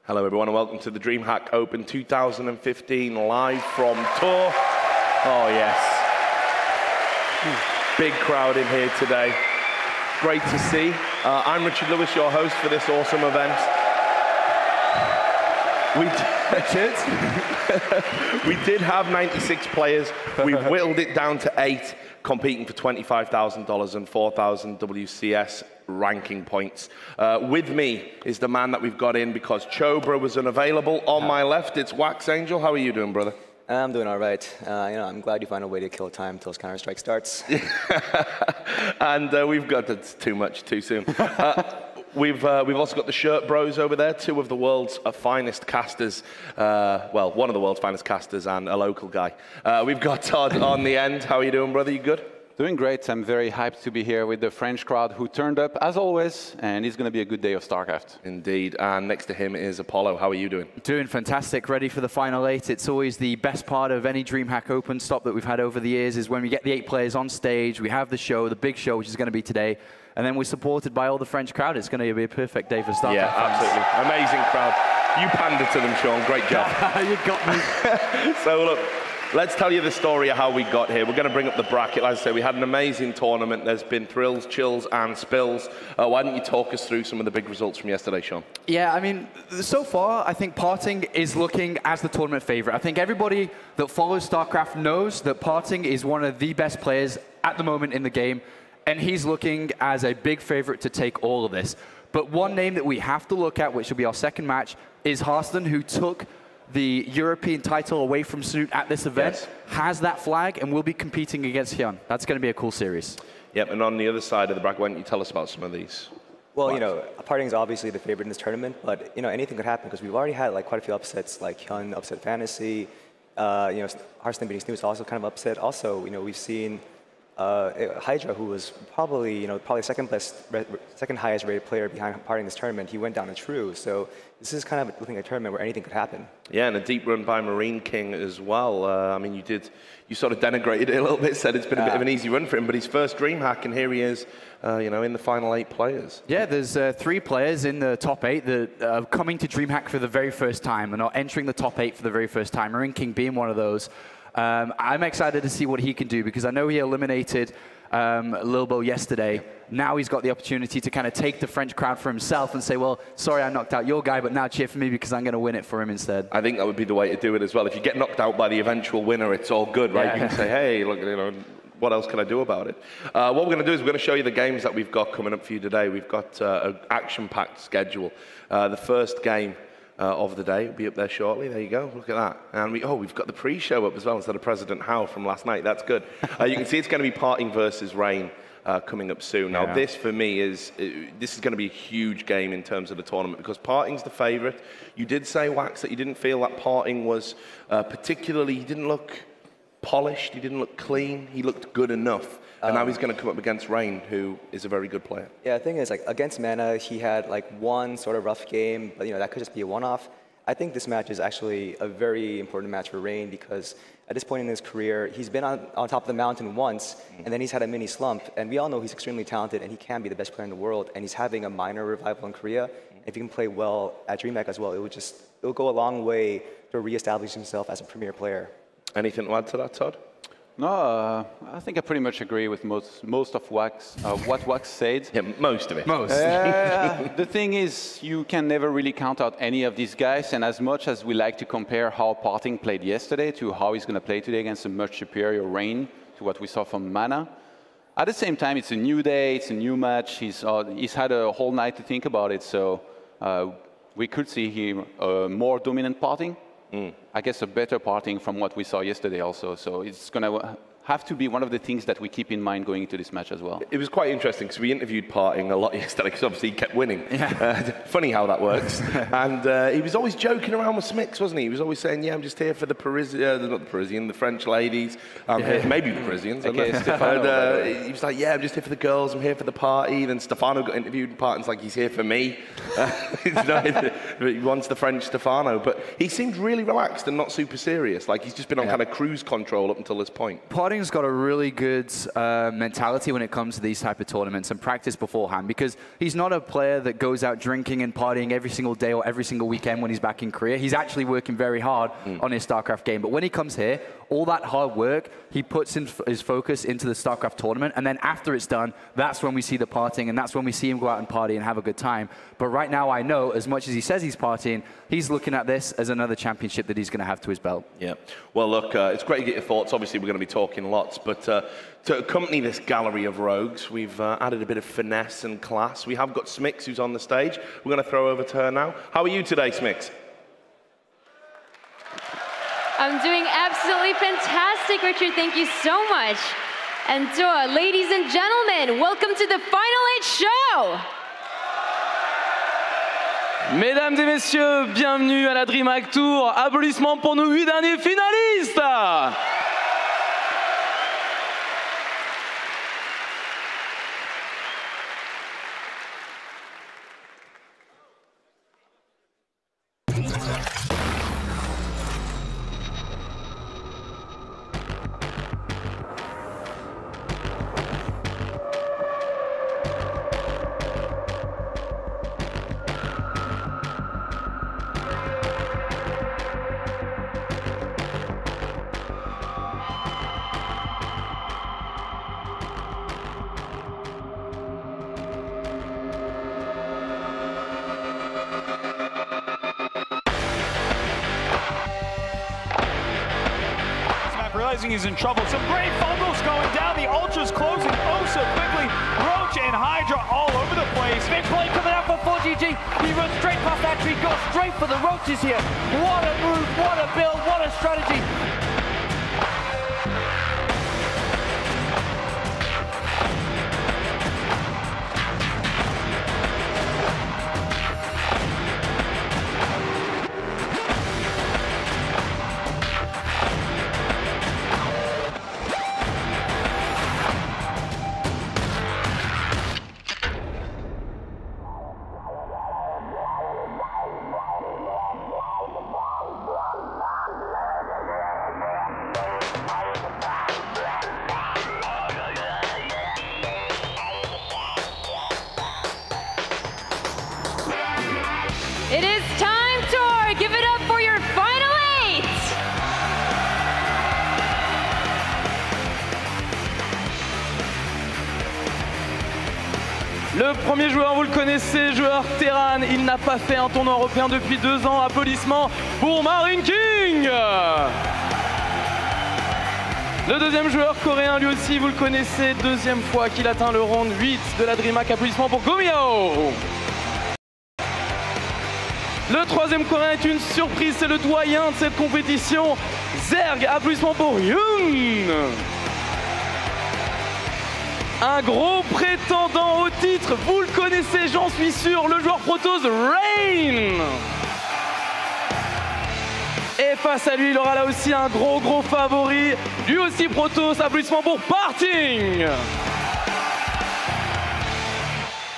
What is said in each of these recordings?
Hello everyone and welcome to the DreamHack Open 2015 live from tour. Oh yes. Big crowd in here today. Great to see. I'm Richard Lewis, your host for this awesome event. We did have 96 players. We've whittled it down to 8, competing for $25,000 and 4,000 WCS ranking points. With me is the man that we've got in because Chobra was unavailable. On my left, it's Wax Angel. How are you doing, brother? I'm doing all right. I'm glad you find a way to kill time until Counter-Strike starts. And we've got that's too much too soon. We've also got the Shirt Bros over there, 2 of the world's finest casters. Well, one of the world's finest casters and a local guy. We've got Todd on the end. How are you doing, brother? You good? Doing great. I'm very hyped to be here with the French crowd who turned up as always, and it's going to be a good day of StarCraft. Indeed. And next to him is Apollo. How are you doing? Doing fantastic. Ready for the final 8. It's always the best part of any DreamHack Open stop that we've had over the years is when we get the 8 players on stage, we have the show, the big show, which is going to be today, and then we're supported by all the French crowd. It's going to be a perfect day for StarCraft. Yeah, absolutely. Amazing crowd. You pandered to them, Sean. Great job. You got me. So look, let's tell you the story of how we got here. We're going to bring up the bracket. As I say, we had an amazing tournament. There's been thrills, chills, and spills. Why don't you talk us through some of the big results from yesterday, Sean? Yeah, I mean, so far, I think PartinG is looking as the tournament favorite. I think everybody that follows StarCraft knows that PartinG is one of the best players at the moment in the game, and he's looking as a big favorite to take all of this. But one name that we have to look at, which will be our second match, is Harston, who took the European title away from Snoot at this event, yes, has that flag, and will be competing against Hyun. That's going to be a cool series. Yep, and on the other side of the bracket, why don't you tell us about some of these? Well, PartinG is obviously the favorite in this tournament, but anything could happen because we've already had quite a few upsets, like Hyun upset Fantasy. Harston beating Snoot is also kind of upset. Also, we've seen Hydra, who was probably second highest rated player behind PartinG this tournament. He went down to True, so this is kind of looking like a tournament where anything could happen. Yeah, and a deep run by Marine King as well. I mean, you sort of denigrated it a little bit, said it's been a bit of an easy run for him, but his first DreamHack, and here he is, in the final 8 players. Yeah, there's 3 players in the top 8 that are coming to DreamHack for the very first time and are entering the top 8 for the very first time. Marine King being one of those. I'm excited to see what he can do because I know he eliminated Lil Bo yesterday. Now he's got the opportunity to kind of take the French crowd for himself and say, well, sorry I knocked out your guy, but now cheer for me because I'm going to win it for him instead. I think that would be the way to do it as well. If you get knocked out by the eventual winner, it's all good, right? Yeah. You can say, hey, look, what else can I do about it? What we're going to do is we're going to show you the games that we've got coming up for you today. We've got an action-packed schedule. The first game of the day will be up there shortly. There you go. Look at that. And we've got the pre-show up as well instead of President Howe from last night. That's good. You can see it's going to be PartinG versus Rain coming up soon. Now, this for me is going to be a huge game in terms of the tournament because PartinG's the favorite. You did say, Wax, that you didn't feel that PartinG was particularly, he didn't look polished, he didn't look clean, he looked good enough. And now he's going to come up against Rain, who is a very good player. Yeah, the thing is, against Mana, he had one sort of rough game, but that could just be a one-off. I think this match is actually a very important match for Rain because at this point in his career, he's been on top of the mountain once, and then he's had a mini slump. And we all know he's extremely talented, and he can be the best player in the world. And he's having a minor revival in Korea. If he can play well at DreamHack as well, it will go a long way to reestablish himself as a premier player. Anything to add to that, Todd? No, I think I pretty much agree with most of what Wax said. Yeah, most of it. Most. The thing is, you can never really count out any of these guys, and as much as we like to compare how PartinG played yesterday to how he's going to play today against a much superior Rain to what we saw from Mana, at the same time, it's a new day, it's a new match, he's had a whole night to think about it, so we could see him more dominant PartinG. I guess a better PartinG from what we saw yesterday also. So it's going to have to be one of the things that we keep in mind going into this match as well. It was quite interesting because we interviewed PartinG a lot yesterday because obviously he kept winning. Yeah. Funny how that works. And he was always joking around with Smix, wasn't he? He was always saying, yeah, I'm just here for the the French ladies. Maybe the Parisians. Okay, he was like, yeah, I'm just here for the girls. I'm here for the party. Then Stefano got interviewed and PartinG's like, he's here for me. He wants the French Stefano. But he seemed really relaxed and not super serious. Like he's just been on kind of cruise control up until this point. PartinG PartinG's got a really good mentality when it comes to these type of tournaments and practice beforehand, because he's not a player that goes out drinking and partying every single day or every single weekend when he's back in Korea. He's actually working very hard on his StarCraft game. But when he comes here, all that hard work, he puts in his focus into the StarCraft tournament. And then after it's done, that's when we see the partying, and that's when we see him go out and party and have a good time. But right now, I know, as much as he says he's partying, he's looking at this as another championship that he's going to have to his belt. Yeah. Well, look, it's great to get your thoughts. Obviously, we're going to be talking lots. But to accompany this gallery of rogues, we've added a bit of finesse and class. We have got Smix, who's on the stage. We're going to throw over to her now. How are you today, Smix? I'm doing absolutely fantastic, Richard. Thank you so much. And ladies and gentlemen, welcome to the Final 8 show. Mesdames et messieurs, bienvenue à la DreamHack Tour. Applaudissements pour nos 8 derniers finalistes. Realizing he's in trouble. Some great fumbles going down. The Ultra's closing oh so quickly. Roach and Hydra all over the place. Big play coming out from 4GG. He runs straight past that tree, goes straight for the Roaches here. What a move, what a build, what a strategy. It is time, Tor. Give it up for your Final 8. Le premier joueur, vous le connaissez, joueur Terran. Il n'a pas fait un tournoi européen depuis 2 ans. Applaudissements pour PartinG. Le deuxième joueur coréen, lui aussi, vous le connaissez. Deuxième fois qu'il atteint le round 8 de la DreamHack. Applaudissements pour Gomiao. Le troisième coréen est une surprise, c'est le doyen de cette compétition. Zerg, applaudissements pour Yoon. Un gros prétendant au titre, vous le connaissez, j'en suis sûr, le joueur Protoss, Rain. Et face à lui, il aura là aussi un gros favori, lui aussi Protoss, applaudissements pour PartinG.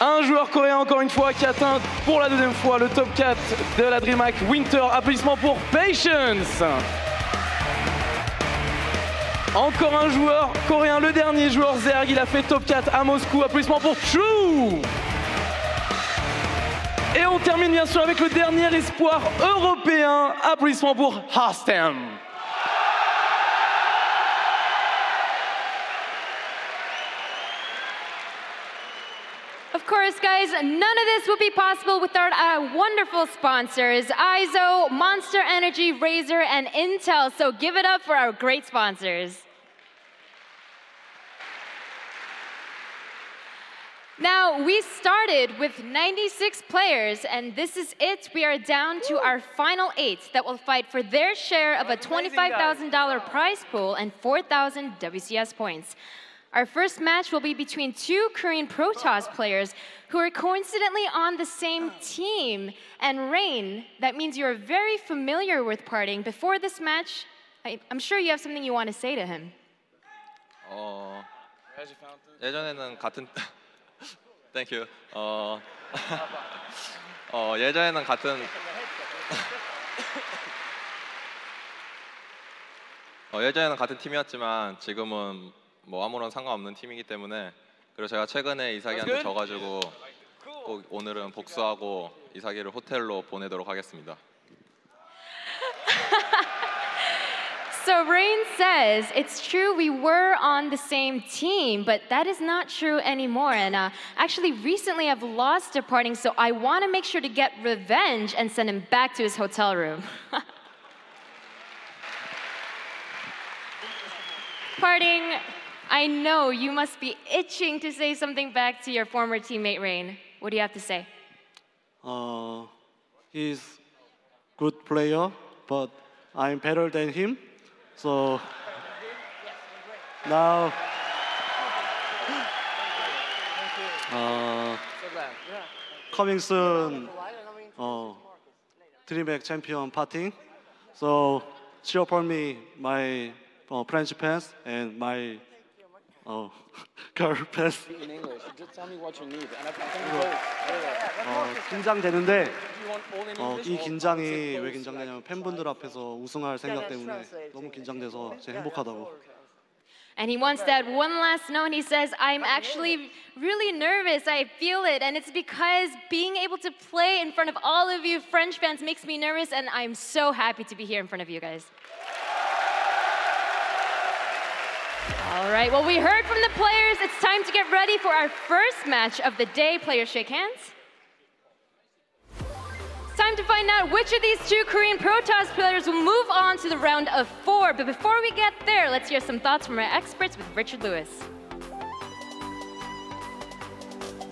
Un joueur coréen, encore une fois, qui atteint pour la deuxième fois le top 4 de la DreamHack Winter. Applaudissements pour Patience. Encore un joueur coréen, le dernier joueur Zerg. Il a fait top 4 à Moscou. Applaudissements pour True. Et on termine bien sûr avec le dernier espoir européen. Applaudissements pour Hastem. Of course, guys, none of this would be possible without our wonderful sponsors, EIZO, Monster Energy, Razer, and Intel. So give it up for our great sponsors. Now, we started with 96 players, and this is it. We are down to our final 8 that will fight for their share of a $25,000 prize pool and 4,000 WCS points. Our first match will be between 2 Korean Protoss players who are coincidentally on the same team. And Rain, that means you're very familiar with PartinG. Before this match, I'm sure you have something you want to say to him. 예전에는 같은 Thank you. 예전에는 같은 예전에는 같은 팀이었지만 지금은 뭐 아무런 상관없는 팀이기 때문에 그리고 제가 최근에 이삭이한테 져가지고 꼭 오늘은 복수하고 이삭이를 호텔로 보내도록 하겠습니다. So Rain says, it's true we were on the same team, but that is not true anymore. And actually, recently I've lost to PartinG, so I want to make sure to get revenge and send him back to his hotel room. PartinG, I know you must be itching to say something back to your former teammate Rain. What do you have to say? He's good player, but I'm better than him. So now, coming soon, DreamHack champion PartinG. So cheer for me, my French fans and my girl fans. In English, just tell me what you need, and I 긴장되는데 이 긴장이 왜 긴장되냐면 팬분들 앞에서 우승할 생각 때문에 너무 긴장돼서 제가 행복하다고. And he wants to add one last note. He says, I'm actually really nervous. I feel it. And it's because being able to play in front of all of you French fans makes me nervous. And I'm so happy to be here in front of you guys. All right, well, we heard from the players. It's time to get ready for our first match of the day. Players, shake hands. It's time to find out which of these two Korean Protoss players will move on to the round of 4. But before we get there, let's hear some thoughts from our experts with Richard Lewis.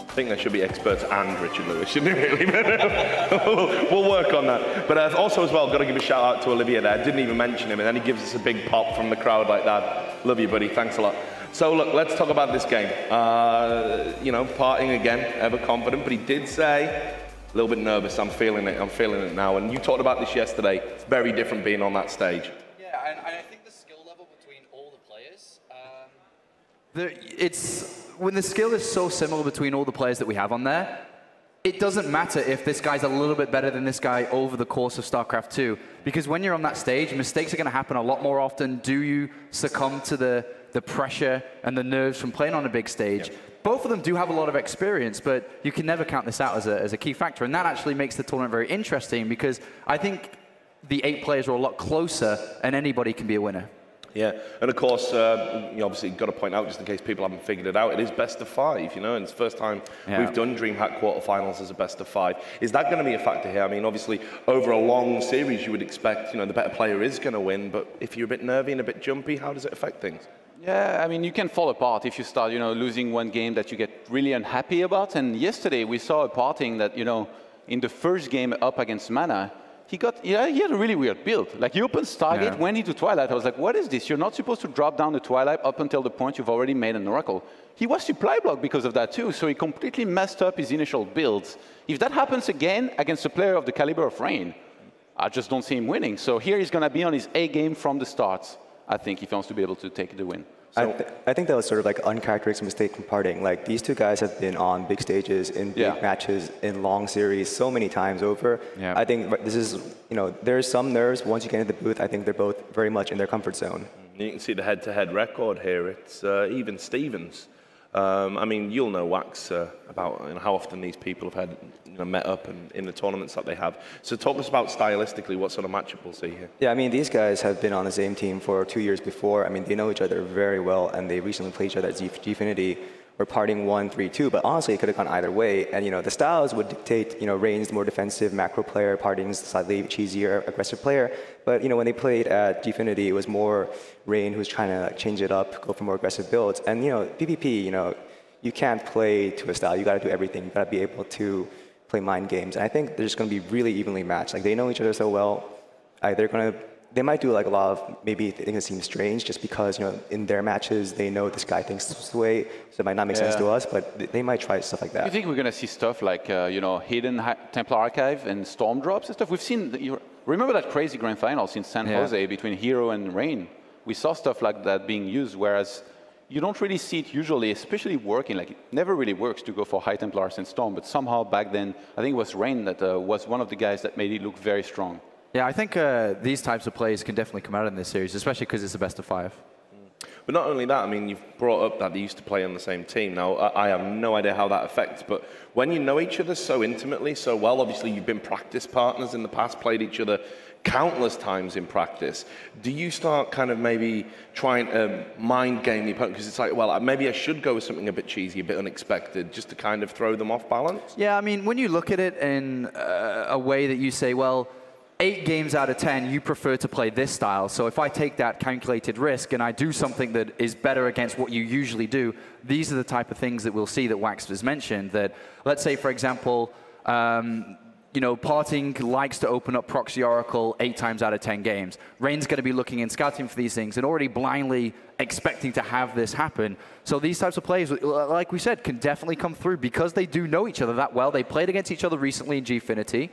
I think there should be experts and Richard Lewis, shouldn't it, really? We'll work on that. But also as well, got to give a shout out to Olivier there. Didn't even mention him, and then he gives us a big pop from the crowd like that. Love you, buddy. Thanks a lot. So look, let's talk about this game. You know, PartinG again, ever confident, but he did say a little bit nervous. I'm feeling it now. And you talked about this yesterday. It's very different being on that stage. Yeah, and I think the skill level between all the players, when the skill is so similar between all the players that we have on there, it doesn't matter if this guy's a little bit better than this guy over the course of StarCraft II, because when you're on that stage, mistakes are going to happen a lot more often. Do you succumb to the pressure and the nerves from playing on a big stage? Yep. Both of them do have a lot of experience, but you can never count this out as a key factor, and that actually makes the tournament very interesting, because I think the 8 players are a lot closer, and anybody can be a winner. Yeah, and of course, you obviously got to point out, just in case people haven't figured it out, it is best of 5, you know, and it's the first time we've done DreamHack quarterfinals as a best of 5. Is that going to be a factor here? I mean, obviously, over a long series, you would expect, you know, the better player is going to win, but if you're a bit nervy and a bit jumpy, how does it affect things? Yeah, I mean, you can fall apart if you start, you know, losing one game that you get really unhappy about. And yesterday, we saw a PartinG that, you know, in the first game up against Mana, he had a really weird build. Like, he opened Stargate, went into Twilight. I was like, what is this? You're not supposed to drop down the Twilight up until the point you've already made an Oracle. He was supply blocked because of that too, so he completely messed up his initial builds. If that happens again against a player of the caliber of Rain, I just don't see him winning. So here he's going to be on his A game from the start, I think, if he wants to be able to take the win. So I think that was sort of like an uncharacteristic mistake from PartinG. Like, these two guys have been on big stages, in big matches, in long series so many times over. Yeah. I think this is, you know, there's some nerves. Once you get into the booth, I think they're both very much in their comfort zone. You can see the head-to-head record here. It's even Stevens. I mean, you'll know, Wax, about how often these people have had, met up and in the tournaments that they have. So talk to us about stylistically what sort of matchup we'll see here. Yeah, I mean, these guys have been on the same team for 2 years before. I mean, they know each other very well, and they recently played each other at Gfinity, where PartinG won 3-2. But honestly, it could have gone either way. And, you know, the styles would dictate, Rain's more defensive macro player, PartinG's slightly cheesier, aggressive player. But, when they played at Gfinity, it was more Rain who was trying to change it up, go for more aggressive builds. And, PvP, you can't play to a style. You got to do everything. You got to be able to play mind games. And I think they're just going to be really evenly matched. Like, they know each other so well. They might do like a lot of maybe things that seem strange just because, in their matches, they know this guy thinks this way, so it might not make sense to us, but they might try stuff like that. You think we're going to see stuff like, hidden Templar Archive and storm drops and stuff? We've seen, remember that crazy grand finals in San Jose between Hero and Rain? We saw stuff like that being used, whereas you don't really see it usually, especially working. Like, it never really works to go for High Templars and Storm, but somehow back then, I think it was Rain that was one of the guys that made it look very strong. Yeah, I think these types of plays can definitely come out in this series, especially because it's a best of 5. But not only that, I mean, you've brought up that they used to play on the same team. Now, I have no idea how that affects, but when you know each other so intimately, so well, obviously you've been practice partners in the past, played each other countless times in practice, do you start kind of maybe trying to mind game the opponent? Because it's like, well, maybe I should go with something a bit cheesy, a bit unexpected, just to kind of throw them off balance? Yeah, I mean, when you look at it in a way that you say, well, 8 games out of 10, you prefer to play this style. So if I take that calculated risk and I do something that is better against what you usually do, these are the type of things that we'll see that Wax has mentioned. That, let's say, for example, you know, PartinG likes to open up Proxy Oracle 8 times out of 10 games. Rain's going to be looking and scouting for these things and already blindly expecting to have this happen. So these types of plays, like we said, can definitely come through because they do know each other that well. They played against each other recently in Gfinity.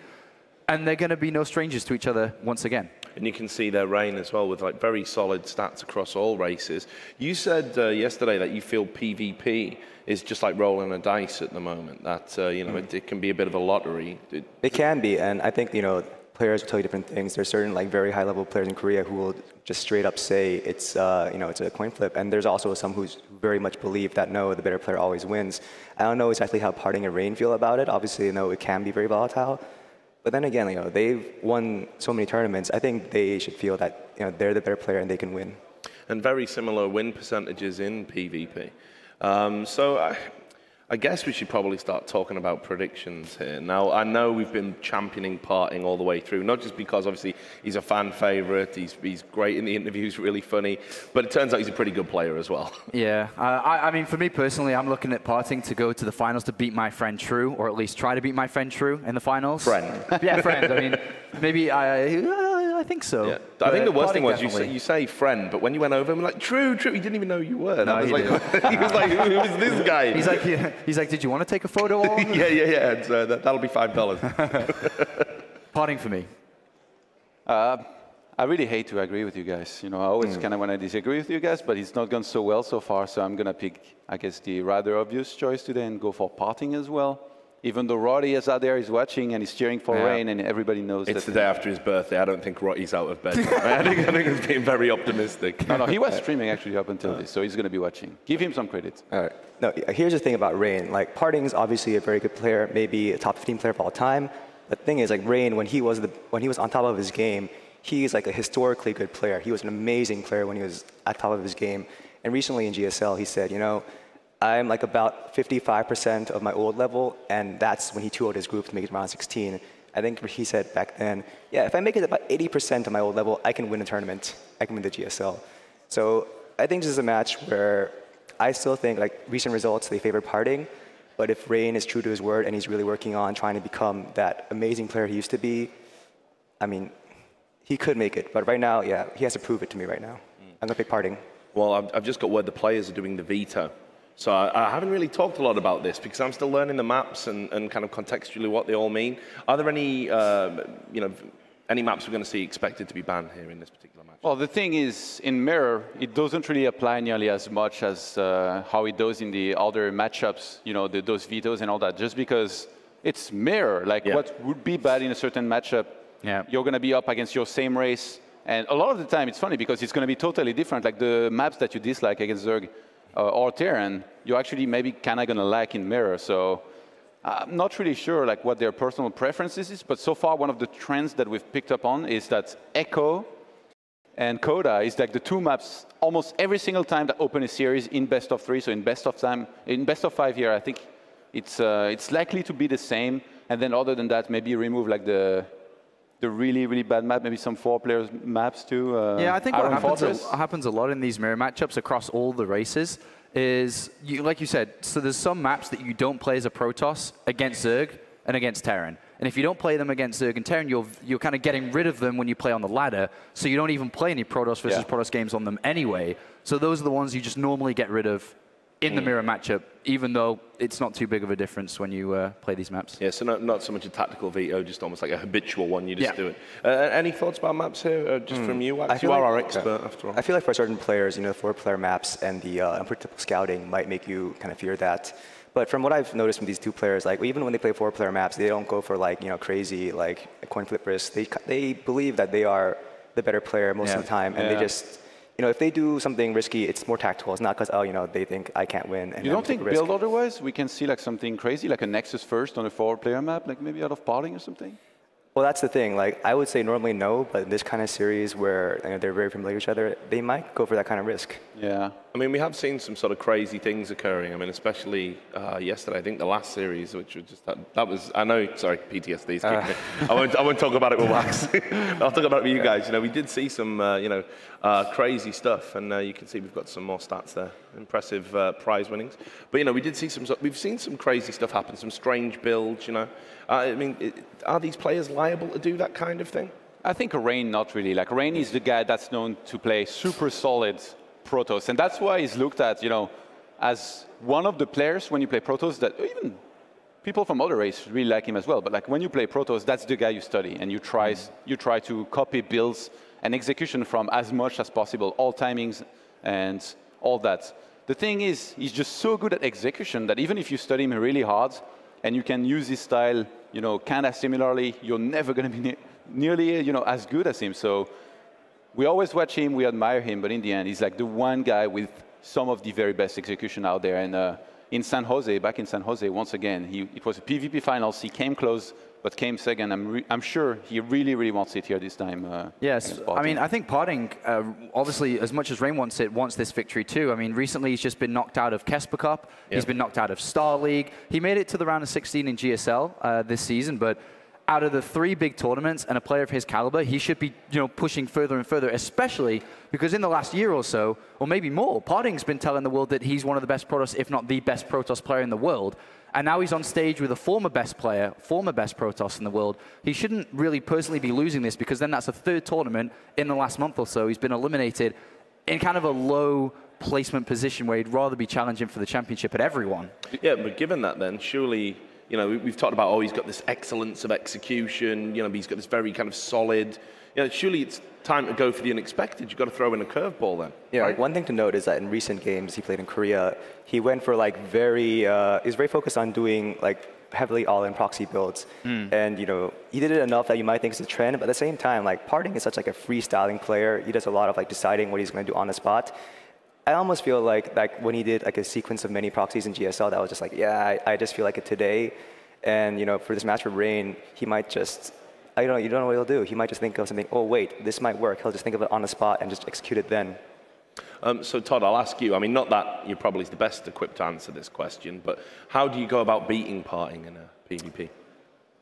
And they're going to be no strangers to each other once again. And you can see their reign as well with like very solid stats across all races. You said yesterday that you feel PvP is just like rolling a dice at the moment. That you know, it can be a bit of a lottery. It can be, and I think, you know, players will tell you different things. There's certain like very high-level players in Korea who will just straight up say it's you know, it's a coin flip, and there's also some who very much believe that no, the better player always wins. I don't know exactly how PartinG and Rain feel about it. Obviously, you know, it can be very volatile. But then again, you know, they've won so many tournaments. I think they should feel that, you know, they're the better player and they can win. And very similar win percentages in PvP. So I guess we should probably start talking about predictions here. Now, I know we've been championing PartinG all the way through, not just because obviously he's a fan favorite, he's great in the interviews, really funny, but it turns out he's a pretty good player as well. Yeah, I mean, for me personally, I'm looking at PartinG to go to the finals to beat my friend True, or at least try to beat my friend True in the finals. Friend. Yeah, friend. I mean, maybe I think so. Yeah. I think the worst thing was you say friend, but when you went over him, like, True, he didn't even know who you were. No, he was like, who is this guy? He's like, did you want to take a photo of him? yeah. And so that'll be $5. PartinG for me. I really hate to agree with you guys. You know, I always kind of want to disagree with you guys, but it's not gone so well so far, so I'm going to pick, I guess, the rather obvious choice today and go for PartinG as well. Even though Roddy is out there, he's watching and he's cheering for Rain, and everybody knows it's the day after his birthday. I don't think Roddy's out of bed. I think he's being very optimistic. No, he was streaming actually up until this, so he's going to be watching. Give him some credit. All right. No, here's the thing about Rain. Like, PartinG's obviously a very good player, maybe a top 15 player of all time. The thing is, like, Rain, when he was on top of his game, he's like a historically good player. He was an amazing player when he was at top of his game. And recently in GSL, he said, you know, I'm like about 55% of my old level, and that's when he 2-0'd his group to make it round 16. I think he said back then, yeah, if I make it about 80% of my old level, I can win a tournament. I can win the GSL. So I think this is a match where I still think, like, recent results, they favor PartinG. But if Rain is true to his word and he's really working on trying to become that amazing player he used to be, I mean, he could make it. But right now, yeah, he has to prove it to me right now. I'm going to pick PartinG. Well, I've just got word the players are doing the veto. So I haven't really talked a lot about this because I'm still learning the maps and kind of contextually what they all mean. Are there any, you know, any maps we're going to see expected to be banned here in this particular match? Well, the thing is, in Mirror, it doesn't really apply nearly as much as how it does in the other matchups, you know, those vetoes and all that, just because it's Mirror. Like, what would be bad in a certain matchup, you're going to be up against your same race. And a lot of the time, it's funny because it's going to be totally different. Like, the maps that you dislike against Zerg or Terran, you're actually maybe kind of going to like in Mirror. So I'm not really sure like what their personal preferences is, but so far one of the trends that we've picked up on is that Echo and Coda is like the two maps almost every single time that open a series in best of 3. So in best of 5 here, I think it's likely to be the same. And then other than that, maybe remove like the really, really bad map, maybe some 4-player maps too. Yeah, I think what happens a lot in these mirror matchups across all the races is, like you said, so there's some maps that you don't play as a Protoss against Zerg and against Terran. And if you don't play them against Zerg and Terran, you're kind of getting rid of them when you play on the ladder, so you don't even play any Protoss versus Protoss games on them anyway. So those are the ones you just normally get rid of in the mirror matchup, even though it's not too big of a difference when you play these maps. Yeah, so not so much a tactical veto, just almost like a habitual one, you just do it. Any thoughts about maps here, just from you, Wax? You are our expert, after all. I feel like for certain players, you know, 4-player maps and the unpredictable scouting might make you kind of fear that. But from what I've noticed from these two players, like even when they play 4-player maps, they don't go for like crazy like coin flip risks. They believe that they are the better player most of the time, and they just if they do something risky, it's more tactical. It's not because they think I can't win. And you don't think build otherwise? We can see like something crazy, like a Nexus first on a 4-player map, like maybe out of PartinG or something. Well, that's the thing. Like, I would say normally no, but in this kind of series where they're very familiar with each other, they might go for that kind of risk. Yeah. I mean, we have seen some sort of crazy things occurring. I mean, especially yesterday. I think the last series, which was just that was. I know. Sorry, PTSD's kicking me. I won't talk about it with Wax. I'll talk about it with you guys. We did see some crazy stuff, and you can see we've got some more stats there. Impressive prize winnings. But we did see we've seen some crazy stuff happen. Some strange builds. I mean, are these players liable to do that kind of thing? I think Rain not really. Like Rain is the guy that's known to play super solid Protoss, and that's why he's looked at, as one of the players when you play Protoss that even people from other races really like him as well. But like when you play Protoss, that's the guy you study, and you try to copy builds and execution from as much as possible, all timings and all that. The thing is, he's just so good at execution that even if you study him really hard, and you can use his style, kind of similarly, you're never going to be nearly, as good as him. So we always watch him, we admire him, but in the end, he's like the one guy with some of the very best execution out there. And in San Jose, back in San Jose, once again, it was a PvP finals. He came close, but came second. I'm sure he really, really wants it here this time. Yes, I mean, I think PartinG, obviously, as much as Rain wants this victory too. I mean, recently he's just been knocked out of Kesper Cup. He's been knocked out of Star League. He made it to the round of 16 in GSL this season, but out of the 3 big tournaments and a player of his caliber, he should be pushing further and further, especially because in the last year or so, or maybe more, PartinG's been telling the world that he's one of the best Protoss, if not the best Protoss player in the world. And now he's on stage with a former best player, former best Protoss in the world. He shouldn't really personally be losing this, because then that's a 3rd tournament in the last month or so. He's been eliminated in kind of a low placement position where he'd rather be challenging for the championship at everyone. Yeah, but given that then, surely, we've talked about, he's got this excellence of execution, he's got this very kind of solid, surely it's time to go for the unexpected. You've got to throw in a curveball then. Yeah, right? like one thing to note is that in recent games he played in Korea, he went for like he was very focused on doing like heavily all-in proxy builds. And he did it enough that you might think it's a trend, but at the same time, like PartinG is such like a freestyling player. He does a lot of like deciding what he's going to do on the spot. I almost feel like when he did like a sequence of many proxies in GSL, that was just like, yeah, I just feel like it today. And for this match with Rain, he might just, you don't know what he'll do. He might just think of something, oh wait, this might work. He'll just think of it on the spot and just execute it then. So Todd, I'll ask you, I mean, not that you're probably the best equipped to answer this question, but how do you go about beating PartinG in a PvP?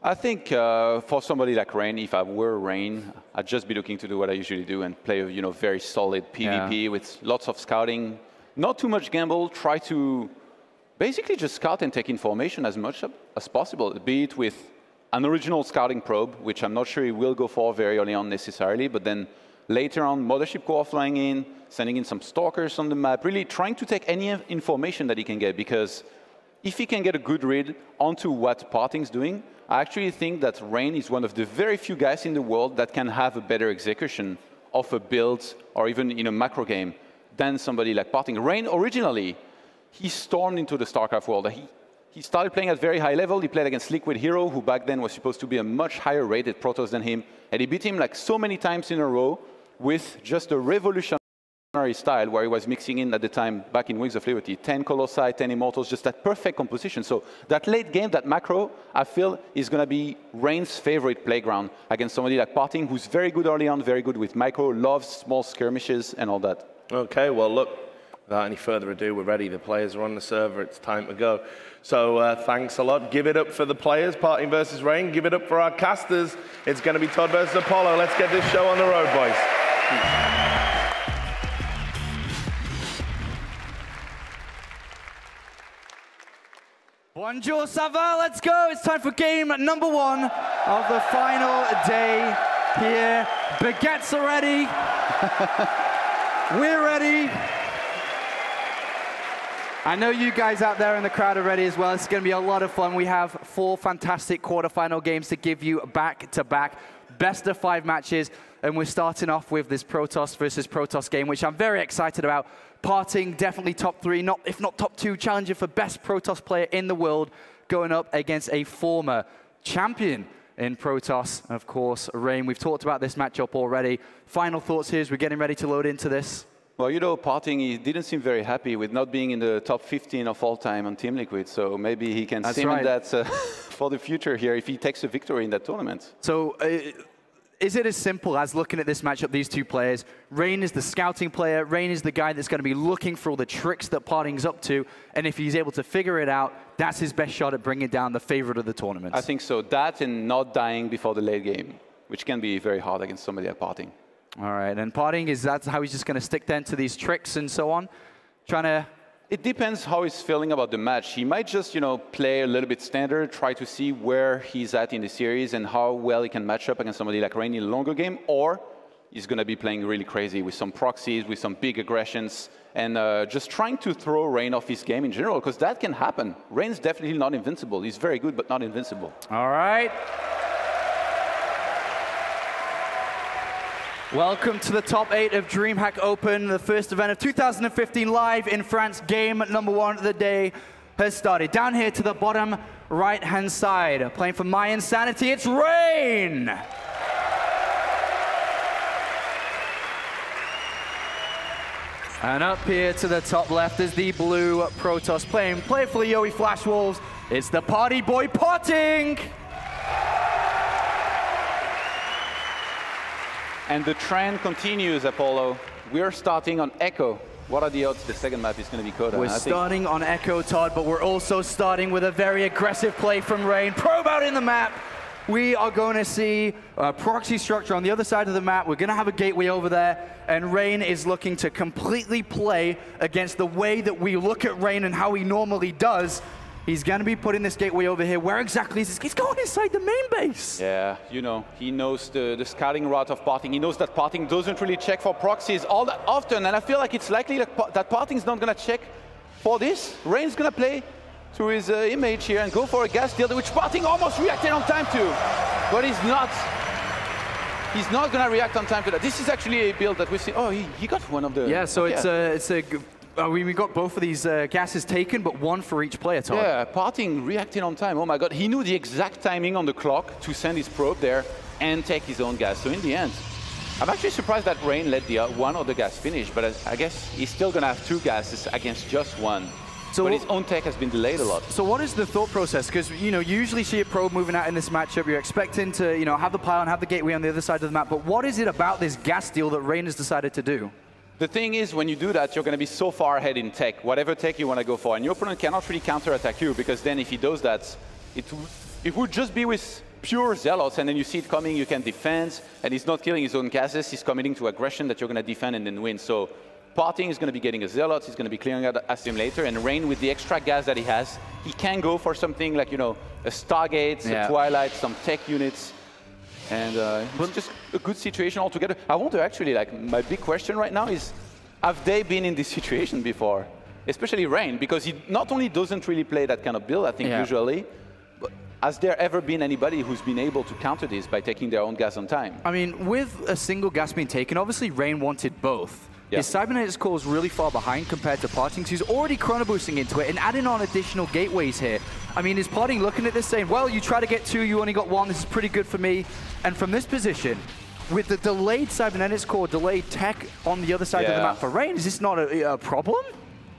I think for somebody like Rain, if I were Rain, I'd just be looking to do what I usually do and play a very solid PvP with lots of scouting, not too much gamble, try to basically just scout and take information as much as possible, be it with an original scouting probe, which I'm not sure he will go for very early on necessarily, but then later on, Mothership Core flying in, sending in some stalkers on the map, really trying to take any information that he can get, because if he can get a good read onto what PartinG's doing, I actually think that Rain is one of the very few guys in the world that can have a better execution of a build or even in a macro game than somebody like PartinG. Rain, originally, he stormed into the StarCraft world. He started playing at very high level. He played against Liquid Hero, who back then was supposed to be a much higher rated Protoss than him. And he beat him like so many times in a row with just a revolutionary style where he was mixing in at the time, back in Wings of Liberty, 10 Colossi, 10 Immortals, just that perfect composition. So that late game, that macro, I feel is going to be Rain's favorite playground against somebody like PartinG, who's very good early on, very good with micro, loves small skirmishes and all that. Okay, well, look, without any further ado, we're ready. The players are on the server. It's time to go. So thanks a lot. Give it up for the players, PartinG versus Rain. Give it up for our casters. It's going to be Todd versus Apollo. Let's get this show on the road, boys. Bonjour, ça va? Let's go. It's time for game number 1 of the final day here. Baguettes are ready. We're ready. I know you guys out there in the crowd are ready as well. It's going to be a lot of fun. We have 4 fantastic quarterfinal games to give you back-to-back, best-of-5 matches. and we're starting off with this Protoss versus Protoss game, which I'm very excited about. PartinG, definitely top 3, if not top 2, challenger for best Protoss player in the world, going up against a former champion in Protoss, of course, Rain. We've talked about this matchup already. Final thoughts here as we're getting ready to load into this. Well, you know, PartinG, he didn't seem very happy with not being in the top 15 of all time on Team Liquid, so maybe he can cement that for the future here if he takes a victory in that tournament. So, is it as simple as looking at this matchup, these two players? Rain is the scouting player. Rain is the guy that's going to be looking for all the tricks that PartinG's up to, and if he's able to figure it out, that's his best shot at bringing down the favorite of the tournament. I think so. That and not dying before the late game, which can be very hard against somebody at PartinG. All right, and PartinG, that's how he's just going to stick then to these tricks and so on? Trying to... It depends how he's feeling about the match. He might just, you know, play a little bit standard, try to see where he's at in the series and how well he can match up against somebody like Rain in a longer game, or he's going to be playing really crazy with some proxies, with some big aggressions, and just trying to throw Rain off his game in general, because that can happen. Rain's definitely not invincible. He's very good, but not invincible. All right. Welcome to the top 8 of DreamHack Open, the first event of 2015 live in France. Game number 1 of the day has started. Down here to the bottom right-hand side, playing for My Insanity, it's Rain! And up here to the top left is the blue Protoss, playing playfully Yowie Flash Wolves. It's the party boy PartinG! And the trend continues, Apollo. We're starting on Echo. What are the odds the second map is going to be Coda? We're starting on Echo, Todd, but we're also starting with a very aggressive play from Rain. Probe out in the map. We are going to see a proxy structure on the other side of the map. We're going to have a gateway over there, and Rain is looking to completely play against the way that we look at Rain and how he normally does. He's going to be putting this gateway over here. Where exactly is this? He's going inside the main base. Yeah, you know, he knows the scouting route of PartinG. He knows that PartinG doesn't really check for proxies all that often, and I feel like it's likely that PartinG's not going to check for this. Rain's going to play to his image here and go for a gas deal, which PartinG almost reacted on time to, but he's not. He's not going to react on time to that. This is actually a build that we see. Oh, he got one of the... Yeah, so it's a we got both of these gases taken, but one for each player, Todd. Yeah, PartinG reacted on time. Oh my God, he knew the exact timing on the clock to send his probe there and take his own gas. So in the end, I'm actually surprised that Rain let the one of the gas finish, but I guess he's still going to have 2 gases against just 1. So but his own tech has been delayed a lot. So what is the thought process? Because, you know, you usually see a probe moving out in this matchup. You're expecting to, you know, have the pylon, have the gateway on the other side of the map. But what is it about this gas deal that Rain has decided to do? The thing is, when you do that, you're going to be so far ahead in tech, whatever tech you want to go for. And your opponent cannot really counterattack you, because then if he does that, it would just be with pure zealots, and then you see it coming, you can defend, and he's not killing his own gases, he's committing to aggression that you're going to defend and then win. So PartinG is going to be getting a zealot, he's going to be clearing out assimilator, and Rain, with the extra gas that he has, he can go for something like, you know, a Stargate, a Twilight, some tech units. And it's just a good situation altogether. I wonder actually, like, my big question right now is, have they been in this situation before? Especially Rain, because he not only doesn't really play that kind of build, I think, usually, but has there ever been anybody who's been able to counter this by taking their own gas on time? I mean, with a single gas being taken, obviously Rain wanted both. His Cybernetics core is really far behind compared to PartinG, who's already chrono boosting into it and adding on additional gateways here. I mean, is PartinG looking at this saying, well, you try to get 2, you only got 1, this is pretty good for me. And from this position, with the delayed Cybernetics core, delayed tech on the other side of the map for Rain, is this not a problem?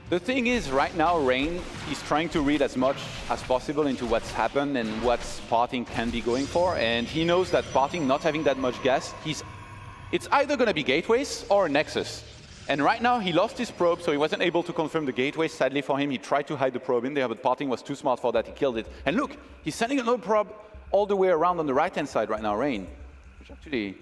The thing is, right now, Rain is trying to read as much as possible into what's happened and what PartinG can be going for. And he knows that PartinG not having that much gas, it's either going to be gateways or Nexus. And right now, he lost his probe, so he wasn't able to confirm the gateway. Sadly for him, he tried to hide the probe in there, but PartinG was too smart for that. He killed it. And look, he's sending another probe all the way around on the right-hand side right now, Rain. Which actually...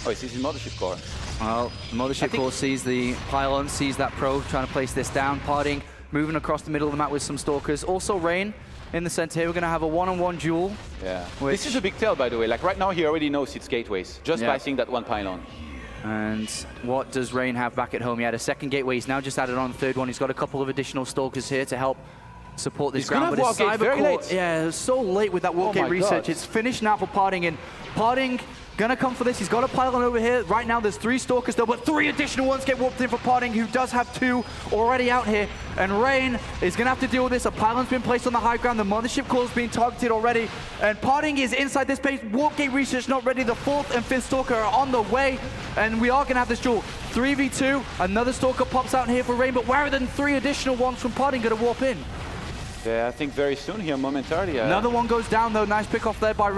Oh, he sees his Mothership core. Well, the Mothership core sees the pylon, sees that probe, trying to place this down. PartinG moving across the middle of the map with some Stalkers. Also, Rain in the center here. We're going to have a one-on-one duel. Yeah. This is a big tell, by the way. Like, right now, he already knows it's gateways, just by seeing that one pylon. And what does Rain have back at home? He had a second gateway. He's now just added on the third one. He's got a couple of additional Stalkers here to help support this ground. But his Cyber Core, yeah, it was so late with that Wargate research. It's finished now for PartinG, and PartinG Gonna come for this. He's got a pylon over here. Right now, there's 3 Stalkers though, but 3 additional ones get warped in for PartinG, who does have 2 already out here. And Rain is gonna have to deal with this. A pylon's been placed on the high ground. The mothership core is being targeted already. And PartinG is inside this base. Warp gate research not ready. The 4th and 5th Stalker are on the way. And we are gonna have this duel. 3v2. Another Stalker pops out here for Rain, but where are the 3 additional ones from PartinG gonna warp in? Yeah, I think very soon here, momentarily. Another one goes down though. Nice pick off there by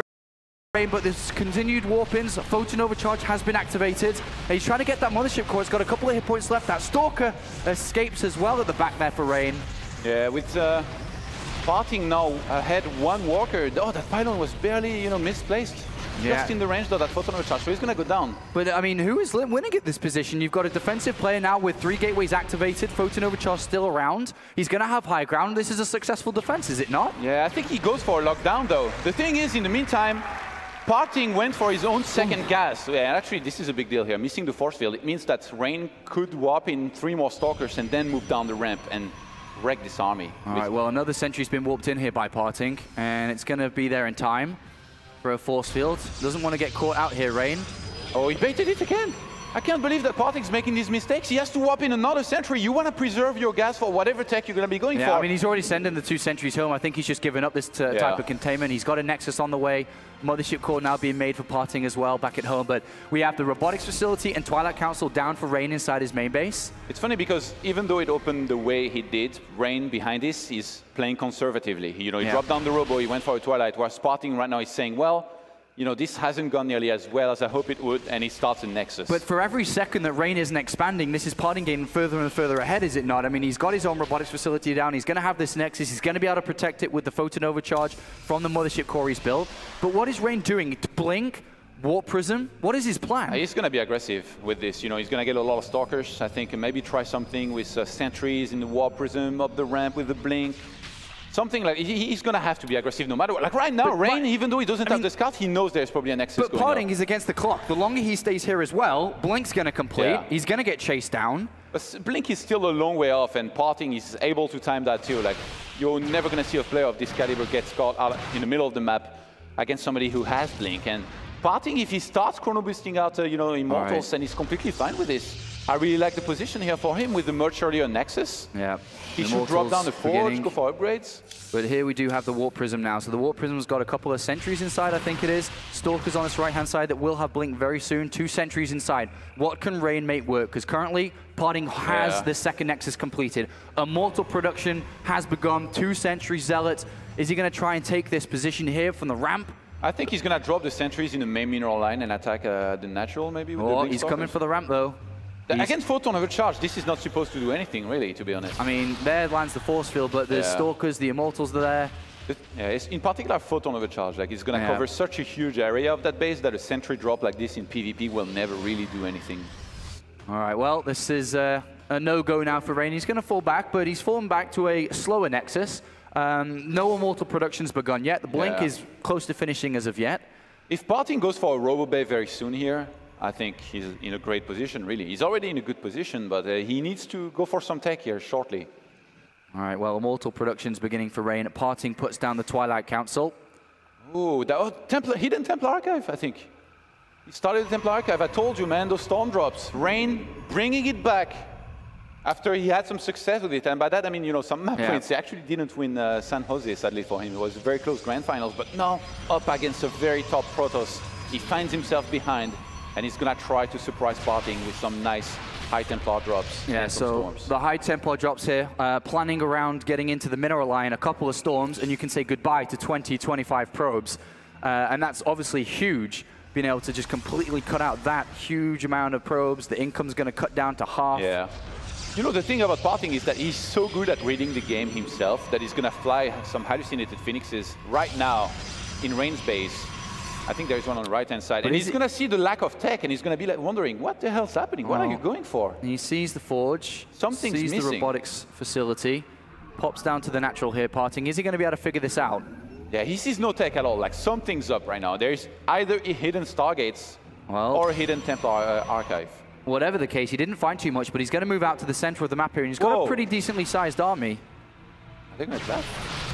Rain, but there's continued warp-ins. Photon overcharge has been activated. He's trying to get that mothership core. He's got a couple of hit points left. That Stalker escapes as well at the back there for Rain. Yeah, with PartinG now ahead 1 walker. Oh, that pylon was barely, you know, misplaced. Just in the range though, that photon overcharge, so he's gonna go down. But I mean, who is winning at this position? You've got a defensive player now with 3 gateways activated, photon overcharge still around. He's gonna have high ground. This is a successful defense, is it not? Yeah, I think he goes for a lockdown though. The thing is, in the meantime, PartinG went for his own second gas. Yeah, actually, this is a big deal here. Missing the force field, it means that Rain could warp in 3 more Stalkers and then move down the ramp and wreck this army. All right, well, another sentry's been warped in here by PartinG, and it's gonna be there in time for a force field. Doesn't want to get caught out here, Rain. Oh, he baited it again. I can't believe that PartinG's making these mistakes. He has to warp in another sentry. You want to preserve your gas for whatever tech you're going to be going for. I mean, he's already sending the 2 sentries home. I think he's just given up this type of containment. He's got a Nexus on the way. Mothership core now being made for PartinG as well back at home. But we have the robotics facility and Twilight Council down for Rain inside his main base. It's funny because even though it opened the way he did, Rain behind this is playing conservatively. He dropped down the robo, he went for a Twilight, whereas PartinG right now is saying, well, you know, this hasn't gone nearly as well as I hope it would, and he starts a Nexus. But for every second that Rain isn't expanding, this is PartinG getting further and further ahead, is it not? I mean, he's got his own robotics facility down. He's going to have this Nexus. He's going to be able to protect it with the photon overcharge from the mothership core he's built. But what is Rain doing? Blink? Warp Prism? What is his plan? He's going to be aggressive with this. You know, he's going to get a lot of Stalkers, I think, and maybe try something with sentries in the Warp Prism, up the ramp with the Blink. Something like, he's going to have to be aggressive no matter what. Like right now, Rain, even though he doesn't have the scout, he knows there's probably a Nexus going on. But PartinG is against the clock. The longer he stays here as well, Blink's going to complete. He's going to get chased down. But Blink is still a long way off, and PartinG is able to time that too. Like, you're never going to see a player of this caliber get caught out in the middle of the map against somebody who has Blink. And PartinG, if he starts chrono boosting out, you know, Immortals, then he's completely fine with this. I really like the position here for him with the much earlier Nexus. Yeah. He should drop down the Forge, go for upgrades. But here we do have the Warp Prism now. So the Warp Prism's got a couple of sentries inside, I think it is. Stalkers on its right-hand side that will have Blink very soon. 2 sentries inside. What can Rain make work? Because currently, PartinG has the second Nexus completed. Immortal production has begun. 2 sentry Zealots. Is he going to try and take this position here from the ramp? I think he's going to drop the sentries in the main mineral line and attack the natural, maybe. With the he's coming for the ramp, though. Against Photon Overcharge, this is not supposed to do anything, really, to be honest. I mean, there lands the force field, but there's Stalkers, the Immortals are there. It's in particular Photon Overcharge. Like, it's going to cover such a huge area of that base that a sentry drop like this in PvP will never really do anything. All right, well, this is a no-go now for Rain. He's going to fall back, but he's fallen back to a slower Nexus. No Immortal production's begun yet. The Blink is close to finishing as of yet. If PartinG goes for a Robo Bay very soon here, I think he's in a great position, really. He's already in a good position, but he needs to go for some tech here shortly. All right, well, Immortal production's beginning for Rain. PartinG puts down the Twilight Council. Ooh, that hidden Templar Archive, I think. He started the Templar Archive. I told you, man, those storm drops. Rain bringing it back after he had some success with it. And by that, I mean, you know, some map wins. He actually didn't win San Jose, sadly, for him. It was a very close grand finals, but now up against a very top Protoss. He finds himself behind. And he's going to try to surprise PartinG with some nice high Templar drops. Yeah, so storms. The high Templar drops here, planning around getting into the mineral line, a couple of storms, and you can say goodbye to 20, 25 probes. And that's obviously huge, being able to just completely cut out that huge amount of probes. The income's going to cut down to half. Yeah. You know, the thing about PartinG is that he's so good at reading the game himself that he's going to fly some hallucinated Phoenixes right now in Rain's base. I think there's one on the right-hand side. But and he's going to see the lack of tech, and he's going to be like wondering, what the hell's happening? What are you going for? And he sees the Forge, sees missing. The robotics facility, pops down to the natural here, PartinG. Is he going to be able to figure this out? Yeah, he sees no tech at all. Like, something's up right now. There's either a hidden Stargates or a hidden Templar Archive. Whatever the case, he didn't find too much, but he's going to move out to the center of the map here, and he's got a pretty decently sized army. I think that's that.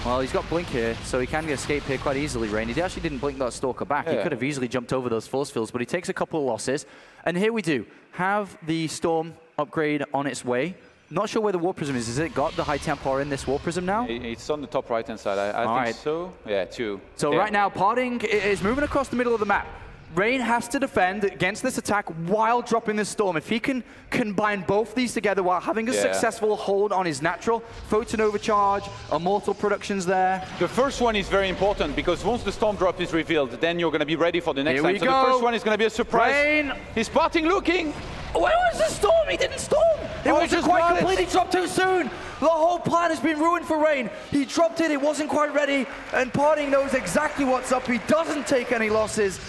Well, he's got Blink here, so he can escape here quite easily, Rain. He actually didn't blink that Stalker back. He could have easily jumped over those force fields, but he takes a couple of losses. And here we do have the Storm upgrade on its way. Not sure where the Warp Prism is. Has it got the High Templar in this Warp Prism now? It's on the top right-hand side. I think so. Yeah, 2. So right now, PartinG is moving across the middle of the map. Rain has to defend against this attack while dropping the Storm. If he can combine both these together while having a successful hold on his natural, Photon Overcharge, Immortal Productions there. The first one is very important because once the Storm drop is revealed, then you're going to be ready for the next time. So the first one is going to be a surprise. Rain. He's PartinG looking. Where was the Storm? He didn't storm. It wasn't quite complete. He dropped too soon. The whole plan has been ruined for Rain. He dropped it. It wasn't quite ready. And PartinG knows exactly what's up. He doesn't take any losses.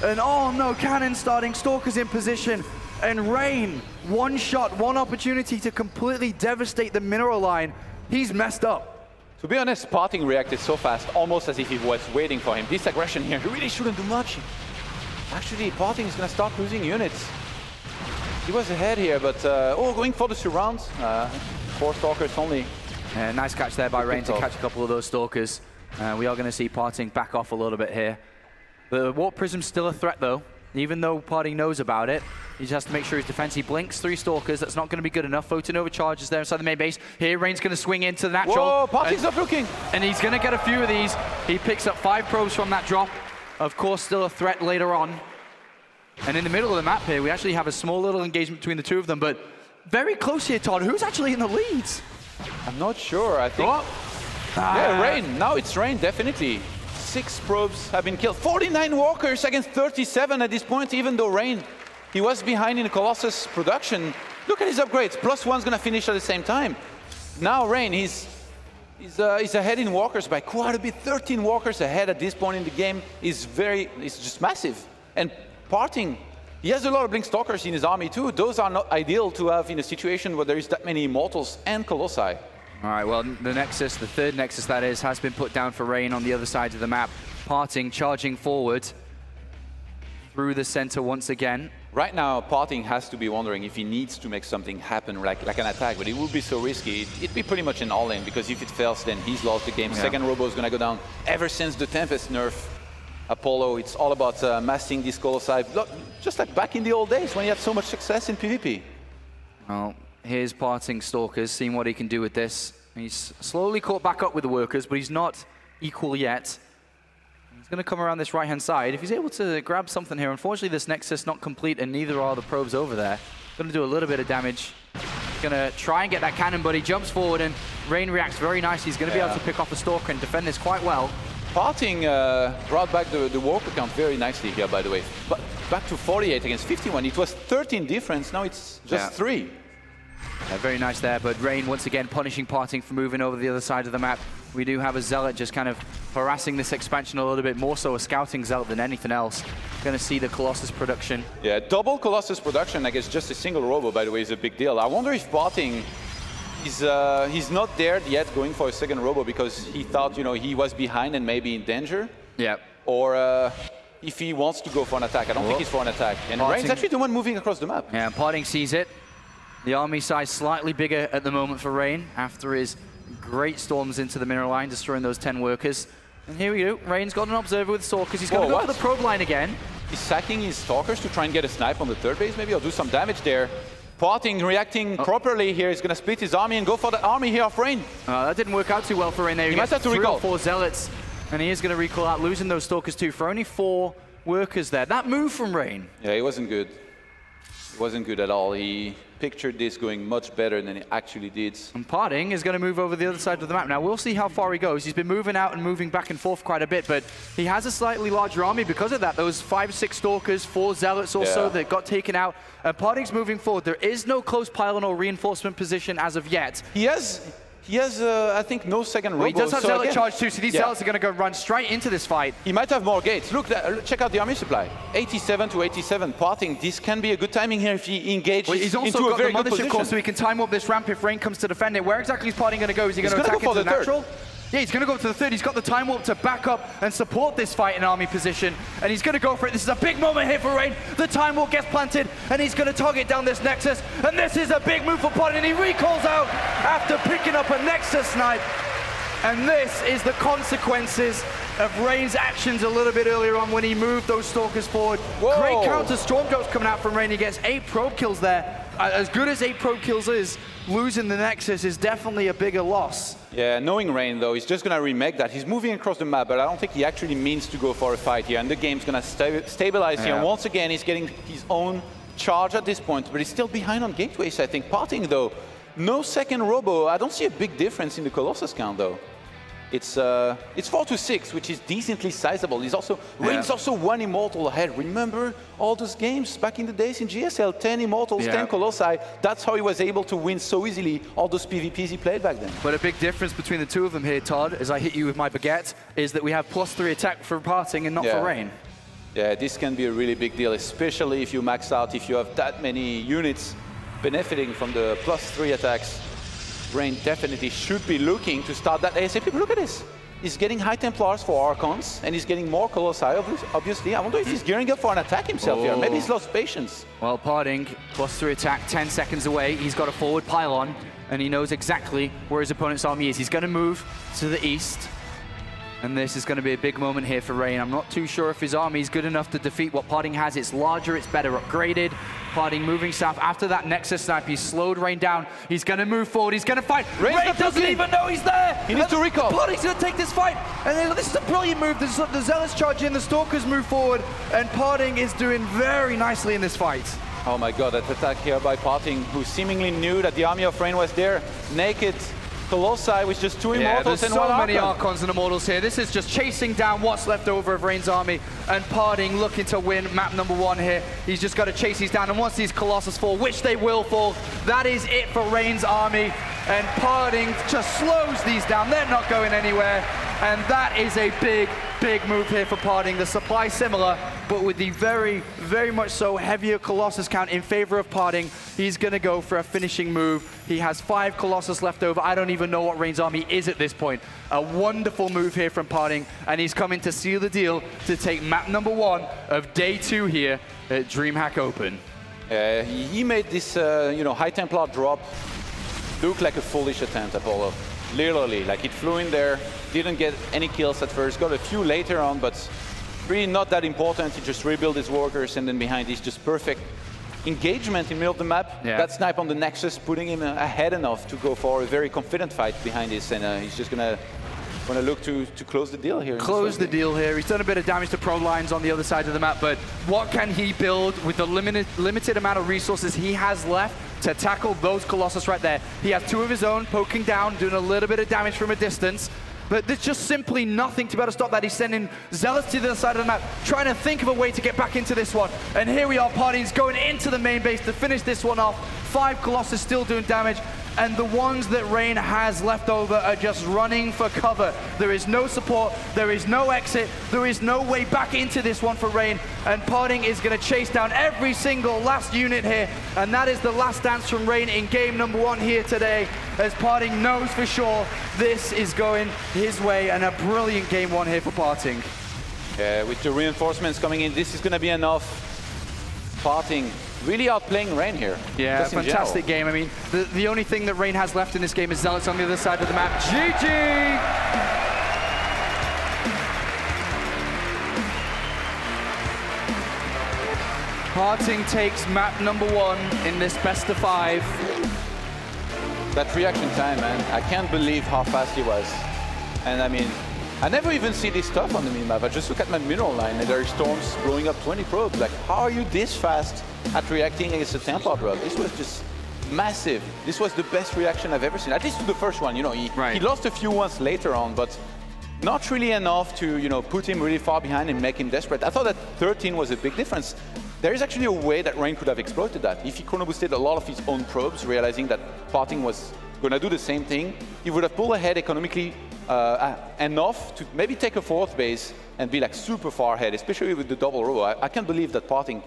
And oh no, cannon starting, Stalker's in position, and Rain, one shot, one opportunity to completely devastate the mineral line. He's messed up. To be honest, PartinG reacted so fast, almost as if he was waiting for him. This aggression here, he really shouldn't do much. Actually, PartinG is going to start losing units. He was ahead here, but going for the surrounds. 4 Stalkers only. Nice catch there by Rain to catch a couple of those Stalkers. We are going to see PartinG back off a little bit here. The Warp Prism's still a threat, though. Even though PartinG knows about it, he just has to make sure his defense. He blinks 3 Stalkers. That's not going to be good enough. Photon Overcharges there inside the main base. Here, Rain's going to swing into the natural. Whoa, PartinG's not looking. And he's going to get a few of these. He picks up 5 probes from that drop. Of course, still a threat later on. And in the middle of the map here, we actually have a small little engagement between the 2 of them, but very close here, Todd. Who's actually in the leads? I'm not sure. I think... Yeah, Rain. Now it's Rain, definitely. 6 probes have been killed. 49 walkers against 37 at this point, even though Rain, he was behind in the Colossus production. Look at his upgrades. +1's going to finish at the same time. Now Rain, he's ahead in walkers by quite a bit. 13 walkers ahead at this point in the game is just massive. And PartinG, he has a lot of Blink Stalkers in his army too. Those are not ideal to have in a situation where there is that many Immortals and Colossi. All right, well, the Nexus, the 3rd Nexus that is, has been put down for Rain on the other side of the map. PartinG charging forward through the center once again. Right now, PartinG has to be wondering if he needs to make something happen like an attack, but it would be so risky. It'd be pretty much an all-in, because if it fails, then he's lost the game. Second Robo is going to go down. Ever since the Tempest nerf, Apollo, it's all about massing this Colossi. Just like back in the old days when he had so much success in PvP. Well, here's PartinG Stalkers, seeing what he can do with this. He's slowly caught back up with the workers, but he's not equal yet. He's going to come around this right-hand side. If he's able to grab something here, unfortunately this Nexus not complete, and neither are the probes over there. Going to do a little bit of damage. Going to try and get that cannon, but he jumps forward, and Rain reacts very nicely. He's going to be able to pick off a Stalker and defend this quite well. PartinG brought back the walker count very nicely here, by the way. But back to 48 against 51. It was 13 difference, now it's just 3. Yeah, very nice there, but Rain once again punishing PartinG for moving over the other side of the map. We do have a Zealot just kind of harassing this expansion a little bit, more so a scouting Zealot than anything else. Going to see the Colossus production. Yeah, double Colossus production against just a single Robo, by the way, is a big deal. I wonder if PartinG he's not there yet going for a second Robo because he thought, you know, he was behind and maybe in danger. Yeah. Or if he wants to go for an attack. I don't think he's for an attack. And Rain's actually the one moving across the map. Yeah, PartinG sees it. The army size slightly bigger at the moment for Rain after his great storms into the mineral line, destroying those 10 workers. And here we go. Rain's got an observer with Stalkers. He's going to go for the probe line again. He's sacking his Stalkers to try and get a snipe on the 3rd base, maybe, or do some damage there. PartinG reacting properly here. He's going to split his army and go for the army here of Rain. That didn't work out too well for Rain there. He might have to recall. 4 Zealots, and he is going to recall out, losing those Stalkers too for only 4 workers there. That move from Rain. Yeah, it wasn't good. It wasn't good at all. He pictured this going much better than it actually did. And PartinG is going to move over the other side of the map. Now, we'll see how far he goes. He's been moving out and moving back and forth quite a bit, but he has a slightly larger army because of that. Those 5, 6 Stalkers, 4 Zealots also that got taken out. PartinG's moving forward. There is no close pylon or reinforcement position as of yet. He has, I think, no second Robo. Well, he does have Zealot charge too, so these Zealots are going to go run straight into this fight. He might have more gates. Look, check out the army supply. 87 to 87. PartinG, this can be a good timing here if he engages he's also into a very good position. Course, so he can time up this ramp if Rain comes to defend it. Where exactly is PartinG going to go? Is he going to attack into the natural? Yeah, he's going to go to the 3rd. He's got the time warp to back up and support this fight in army position. And he's going to go for it. This is a big moment here for Rain. The time warp gets planted, and he's going to target down this Nexus. And this is a big move for PartinG. And he recalls out after picking up a Nexus snipe. And this is the consequences of Rain's actions a little bit earlier on when he moved those Stalkers forward. Whoa. Great counter Storm Drops coming out from Rain. He gets 8 probe kills there. As good as 8 probe kills is, losing the Nexus is definitely a bigger loss. Yeah, knowing Rain, though, he's just going to remake that. He's moving across the map, but I don't think he actually means to go for a fight here. And the game's going to stabilize here. And once again, he's getting his own charge at this point, but he's still behind on gateways, I think. PartinG, though, no second robo. I don't see a big difference in the Colossus count, though. It's 4 to 6, which is decently sizable. Rain's also 1 Immortal ahead. Remember all those games back in the days in GSL? 10 Immortals, 10 Colossi. That's how he was able to win so easily all those PvPs he played back then. But a big difference between the two of them here, Todd, as I hit you with my baguette, is that we have +3 attack for PartinG and not for Rain. Yeah, this can be a really big deal, especially if you max out, if you have that many units benefiting from the +3 attacks. Rain definitely should be looking to start that ASAP. But look at this. He's getting High Templars for Archons, and he's getting more Colossi, obviously. I wonder if he's gearing up for an attack himself here. Maybe he's lost patience. Well, PartinG, +3 attack, 10 seconds away. He's got a forward pylon, and he knows exactly where his opponent's army is. He's going to move to the east. And this is going to be a big moment here for Rain. I'm not too sure if his army is good enough to defeat what PartinG has. It's larger, it's better upgraded. PartinG moving south. After that Nexus snipe, he's slowed Rain down. He's going to move forward, he's going to fight. Rain doesn't even know he's there! He needs to recall. PartinG's going to take this fight. And then, this is a brilliant move. The Zealots charge in, the Stalkers move forward, and PartinG is doing very nicely in this fight. Oh my god, that attack here by PartinG, who seemingly knew that the army of Rain was there. Naked Colossi with just 2 Immortals and 1 Archon. So many Archons and Immortals here. This is just chasing down what's left over of Rain's army, and PartinG looking to win map number 1 here. He's just got to chase these down, and once these Colossus fall, which they will fall, that is it for Rain's army, and PartinG just slows these down. They're not going anywhere, and that is a big, big move here for PartinG. The supply similar, but with the very, very much so heavier Colossus count in favor of PartinG. He's going to go for a finishing move. He has 5 Colossus left over. I don't even know what Rain's army is at this point. A wonderful move here from PartinG, and he's coming to seal the deal to take map number 1 of day 2 here at DreamHack Open. He made this High Templar drop look like a foolish attempt, Apollo. Literally, like it flew in there, didn't get any kills at first, got a few later on, but really not that important. He just rebuilt his workers, and then behind is just perfect engagement in the middle of the map. That snipe on the Nexus, putting him ahead enough to go for a very confident fight behind this, and he's just gonna look to close the deal here. Close the deal here. He's done a bit of damage to pro lines on the other side of the map, but what can he build with the limited amount of resources he has left to tackle those Colossus right there? He has 2 of his own, poking down, doing a little bit of damage from a distance. But there's just simply nothing to be able to stop that. He's sending Zealots to the other side of the map, trying to think of a way to get back into this one. And here we are, PartinG's going into the main base to finish this one off. 5 Colossus still doing damage, and the ones that Rain has left over are just running for cover. There is no support, there is no exit, there is no way back into this one for Rain, and PartinG is going to chase down every single last unit here, and that is the last dance from Rain in game number 1 here today, as PartinG knows for sure this is going his way, and a brilliant game 1 here for PartinG. Yeah, with the reinforcements coming in, this is going to be enough. PartinG really outplaying Rain here. Yeah, fantastic game. I mean, the only thing that Rain has left in this game is Zealots on the other side of the map. GG! PartinG takes map number 1 in this best of 5. That reaction time, man. I can't believe how fast he was. And I mean, I never even see this stuff on the minimap. I just look at my mineral line and there are storms blowing up 20 probes. Like, how are you this fast at reacting against a Templar drop? This was just massive. This was the best reaction I've ever seen, at least to the first one. You know, he lost a few ones later on, but not really enough to, you know, put him really far behind and make him desperate. I thought that 13 was a big difference. There is actually a way that Rain could have exploited that. If he chrono boosted a lot of his own probes, realizing that PartinG was going to do the same thing, he would have pulled ahead economically enough to maybe take a 4th base and be like super far ahead, especially with the double robo. I can't believe that PartinG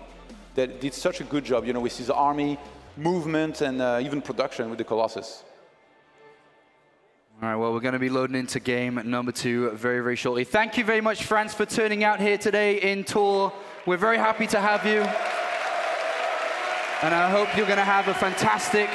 did such a good job, you know, with his army, movement, and even production with the Colossus. All right, well, we're going to be loading into game number 2 very, very shortly. Thank you very much, France, for turning out here today in Tours. We're very happy to have you. And I hope you're going to have a fantastic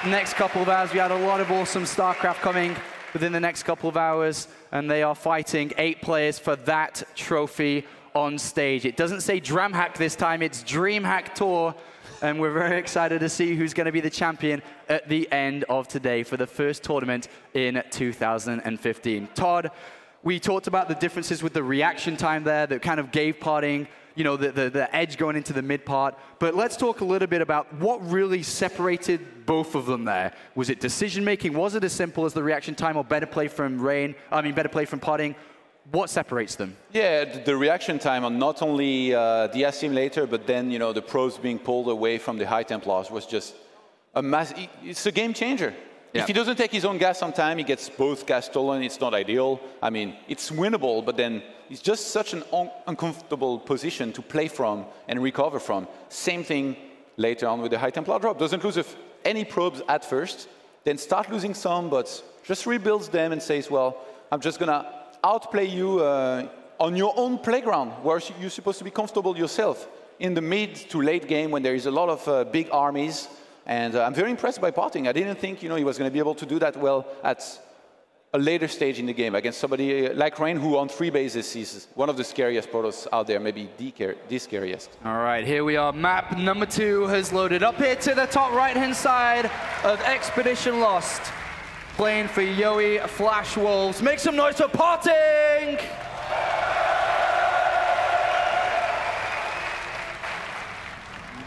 next couple of hours. We had a lot of awesome StarCraft coming within the next couple of hours, and they are fighting 8 players for that trophy on stage. It doesn't say DreamHack this time, it's DreamHack Tour, and we're very excited to see who's going to be the champion at the end of today for the first tournament in 2015. Todd, we talked about the differences with the reaction time there that kind of gave PartinG, you know, the edge going into the mid part. But let's talk a little bit about what really separated both of them there. Was it decision making? Was it as simple as the reaction time, or better play from better play from PartinG? What separates them? Yeah, the reaction time on not only the assimilator, but then, you know, the probes being pulled away from the High Templars was just a it's a game changer. Yeah. If he doesn't take his own gas on time, he gets both gas stolen. It's not ideal. I mean, it's winnable, but then it's just such an uncomfortable position to play from and recover from. Same thing later on with the High Templar drop. Doesn't lose any probes at first, then start losing some, but just rebuilds them and says, well, I'm just going to outplay you on your own playground, where you're supposed to be comfortable yourself. In the mid to late game, when there is a lot of big armies. And I'm very impressed by PartinG. I didn't think, you know, he was going to be able to do that well at a later stage in the game against somebody like Rain, who on 3 bases is one of the scariest protos out there, maybe the scariest. All right, here we are. Map number 2 has loaded up here to the top right-hand side of Expedition Lost. Playing for Yoey Flash Wolves. Make some noise for PartinG!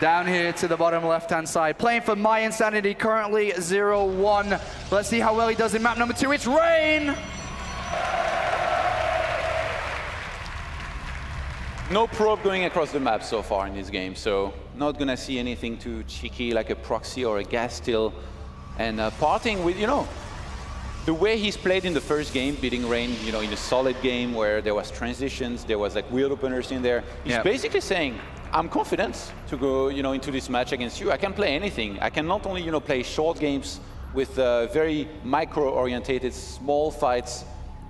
Down here to the bottom left-hand side. Playing for My Insanity, currently 0-1. Let's see how well he does in map number 2. It's Rain! No probe going across the map so far in this game, so not going to see anything too cheeky like a proxy or a gas steal. And PartinG with, you know, the way he's played in the first game, beating Rain, you know, in a solid game where there was transitions, there was like weird openers in there. He's basically saying, I'm confident to go, you know, into this match against you. I can play anything. I can not only, you know, play short games with very micro-orientated small fights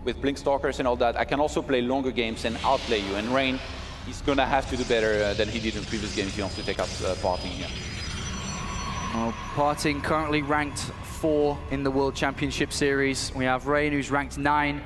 with Blinkstalkers and all that. I can also play longer games and outplay you. And Rain, he's going to have to do better than he did in previous games if he wants to take out PartinG here. Well, PartinG currently ranked 4 in the World Championship Series. We have Rain, who's ranked 9.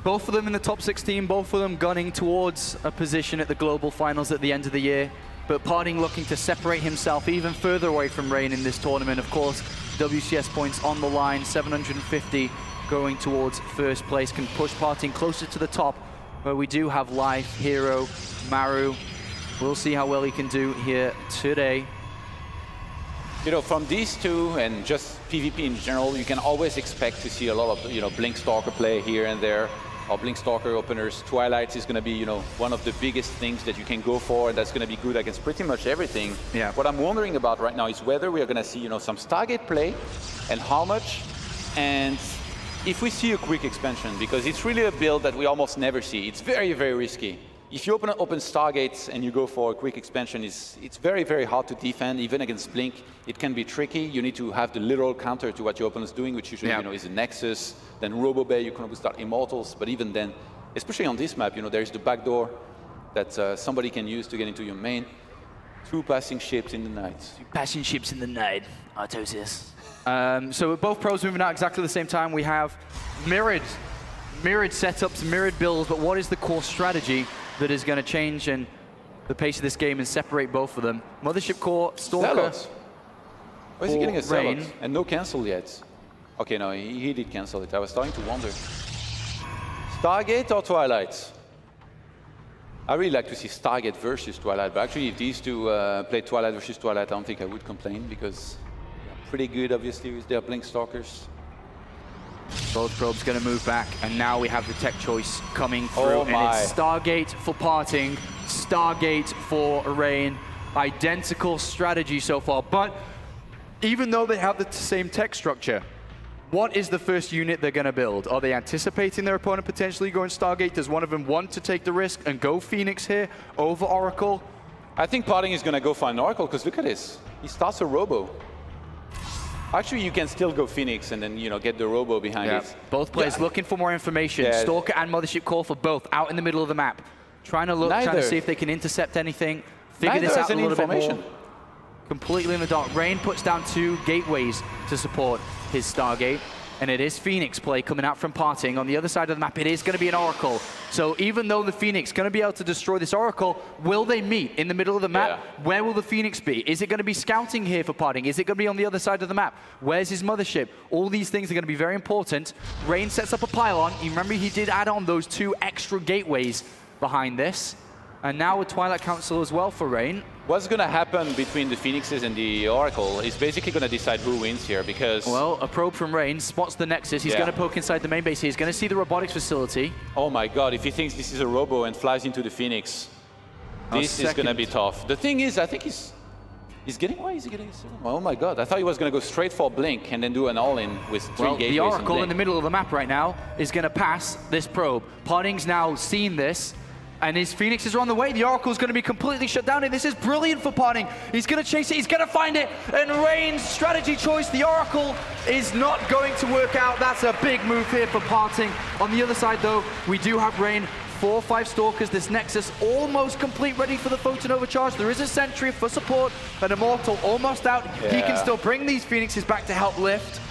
Both of them in the top 16, both of them gunning towards a position at the Global Finals at the end of the year. But PartinG looking to separate himself even further away from Rain in this tournament. Of course, WCS points on the line, 750 going towards first place, can push PartinG closer to the top, where we do have Life, Hero, Maru. We'll see how well he can do here today. You know, from these two and just PvP in general, you can always expect to see a lot of, you know, Blinkstalker play here and there. Or Blinkstalker openers. Twilight is going to be, you know, one of the biggest things that you can go for, and that's going to be good against pretty much everything. Yeah. What I'm wondering about right now is whether we are going to see, you know, some Stargate play, and how much, and if we see a quick expansion, because it's really a build that we almost never see. It's very, very risky. If you open Stargates and you go for a quick expansion, it's very, very hard to defend, even against Blink. It can be tricky. You need to have the literal counter to what your opponent's doing, which usually, you know, is a Nexus. Then RoboBay, you can always start Immortals, but even then, especially on this map, you know, there's the backdoor that somebody can use to get into your main. 2 passing ships in the night. 2 passing ships in the night, Artosis. So both pros moving out exactly the same time. We have mirrored setups, mirrored builds, but what is the core strategy that is going to change and the pace of this game and separate both of them? Mothership Core, Stalker. Why is he getting a Zealot? And no cancel yet. Okay, no, he did cancel it. I was starting to wonder. Stargate or Twilight? I really like to see Stargate versus Twilight, but actually if these two play Twilight versus Twilight, I don't think I would complain, because they're pretty good, obviously, with their Blinkstalkers. Both probes going to move back, and now we have the tech choice coming through, and it's Stargate for PartinG, Stargate for Rain. Identical strategy so far, but even though they have the same tech structure, what is the first unit they're going to build? Are they anticipating their opponent potentially going Stargate? Does one of them want to take the risk and go Phoenix here over Oracle? I think PartinG is going to go find Oracle, because look at this. He starts a Robo. Actually, you can still go Phoenix and then, you know, get the Robo behind it. Both players looking for more information. Stalker and Mothership Core for both, out in the middle of the map. Trying to look, trying to see if they can intercept anything, figure this out a little bit more. Completely in the dark. Rain puts down 2 gateways to support his Stargate. and it is Phoenix play coming out from PartinG. On the other side of the map, it is going to be an Oracle. So even though the Phoenix is going to be able to destroy this Oracle, will they meet in the middle of the map? Yeah. Where will the Phoenix be? Is it going to be scouting here for PartinG? Is it going to be on the other side of the map? Where's his mothership? All these things are going to be very important. Rain sets up a pylon. You remember he did add on those 2 extra gateways behind this. And now with Twilight Council as well for Rain. What's going to happen between the Phoenixes and the Oracle is basically going to decide who wins here, because... Well, a probe from Rain spots the Nexus. He's going to poke inside the main base. He's going to see the robotics facility. Oh my god, if he thinks this is a robo and flies into the Phoenix, this is going to be tough. The thing is, I think he's getting... Why is he getting... Oh my god, I thought he was going to go straight for Blink and then do an all-in with 3 gateways. The Oracle in the middle of the map right now is going to pass this probe. PartinG's now seen this. And his Phoenixes are on the way. The Oracle's going to be completely shut down. And this is brilliant for PartinG. He's going to chase it. He's going to find it. And Rain's strategy choice, the Oracle, is not going to work out. That's a big move here for PartinG. On the other side, though, we do have Rain. 4-5 Stalkers. This Nexus almost complete, ready for the Photon Overcharge. There is a Sentry for support. An Immortal almost out. Yeah. He can still bring these Phoenixes back to help lift.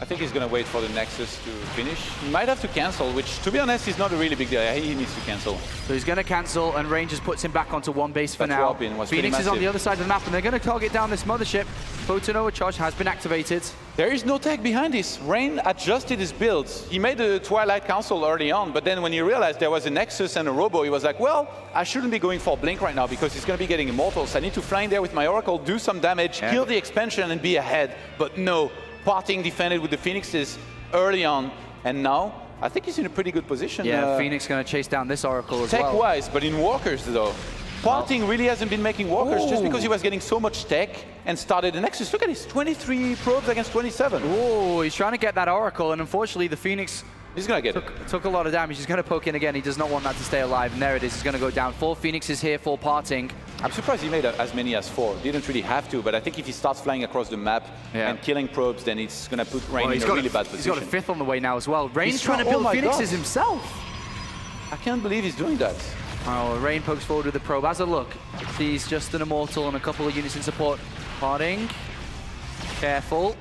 I think he's going to wait for the Nexus to finish. He might have to cancel, which, to be honest, is not a really big deal. He needs to cancel. So he's going to cancel, and Rain just puts him back onto 1 base for now. Phoenix is on the other side of the map, and they're going to target down this mothership. Photon Overcharge has been activated. There is no tech behind this. Rain adjusted his builds. He made a Twilight Council early on, but then when he realized there was a Nexus and a Robo, he was like, well, I shouldn't be going for Blink right now because he's going to be getting Immortals. I need to fly in there with my Oracle, do some damage, kill the expansion, and be ahead. But no. PartinG defended with the Phoenixes early on, and now I think he's in a pretty good position. Yeah, Phoenix going to chase down this Oracle as well. Tech-wise, but in walkers though. PartinG really hasn't been making walkers just because he was getting so much tech and started the Nexus. Look at this, 23 probes against 27. Oh, he's trying to get that Oracle, and unfortunately the Phoenix took a lot of damage. He's going to poke in again. He does not want that to stay alive, and there it is. He's going to go down. 4 Phoenixes here for PartinG. I'm surprised he made as many as 4. Didn't really have to, but I think if he starts flying across the map and killing probes, then it's going to put Rain in a really bad position. He's got a 5th on the way now as well. Rain's trying to build Phoenixes himself. I can't believe he's doing that. Oh, Rain pokes forward with the probe. As a look, sees just an Immortal and a couple of units in support. PartinG, careful.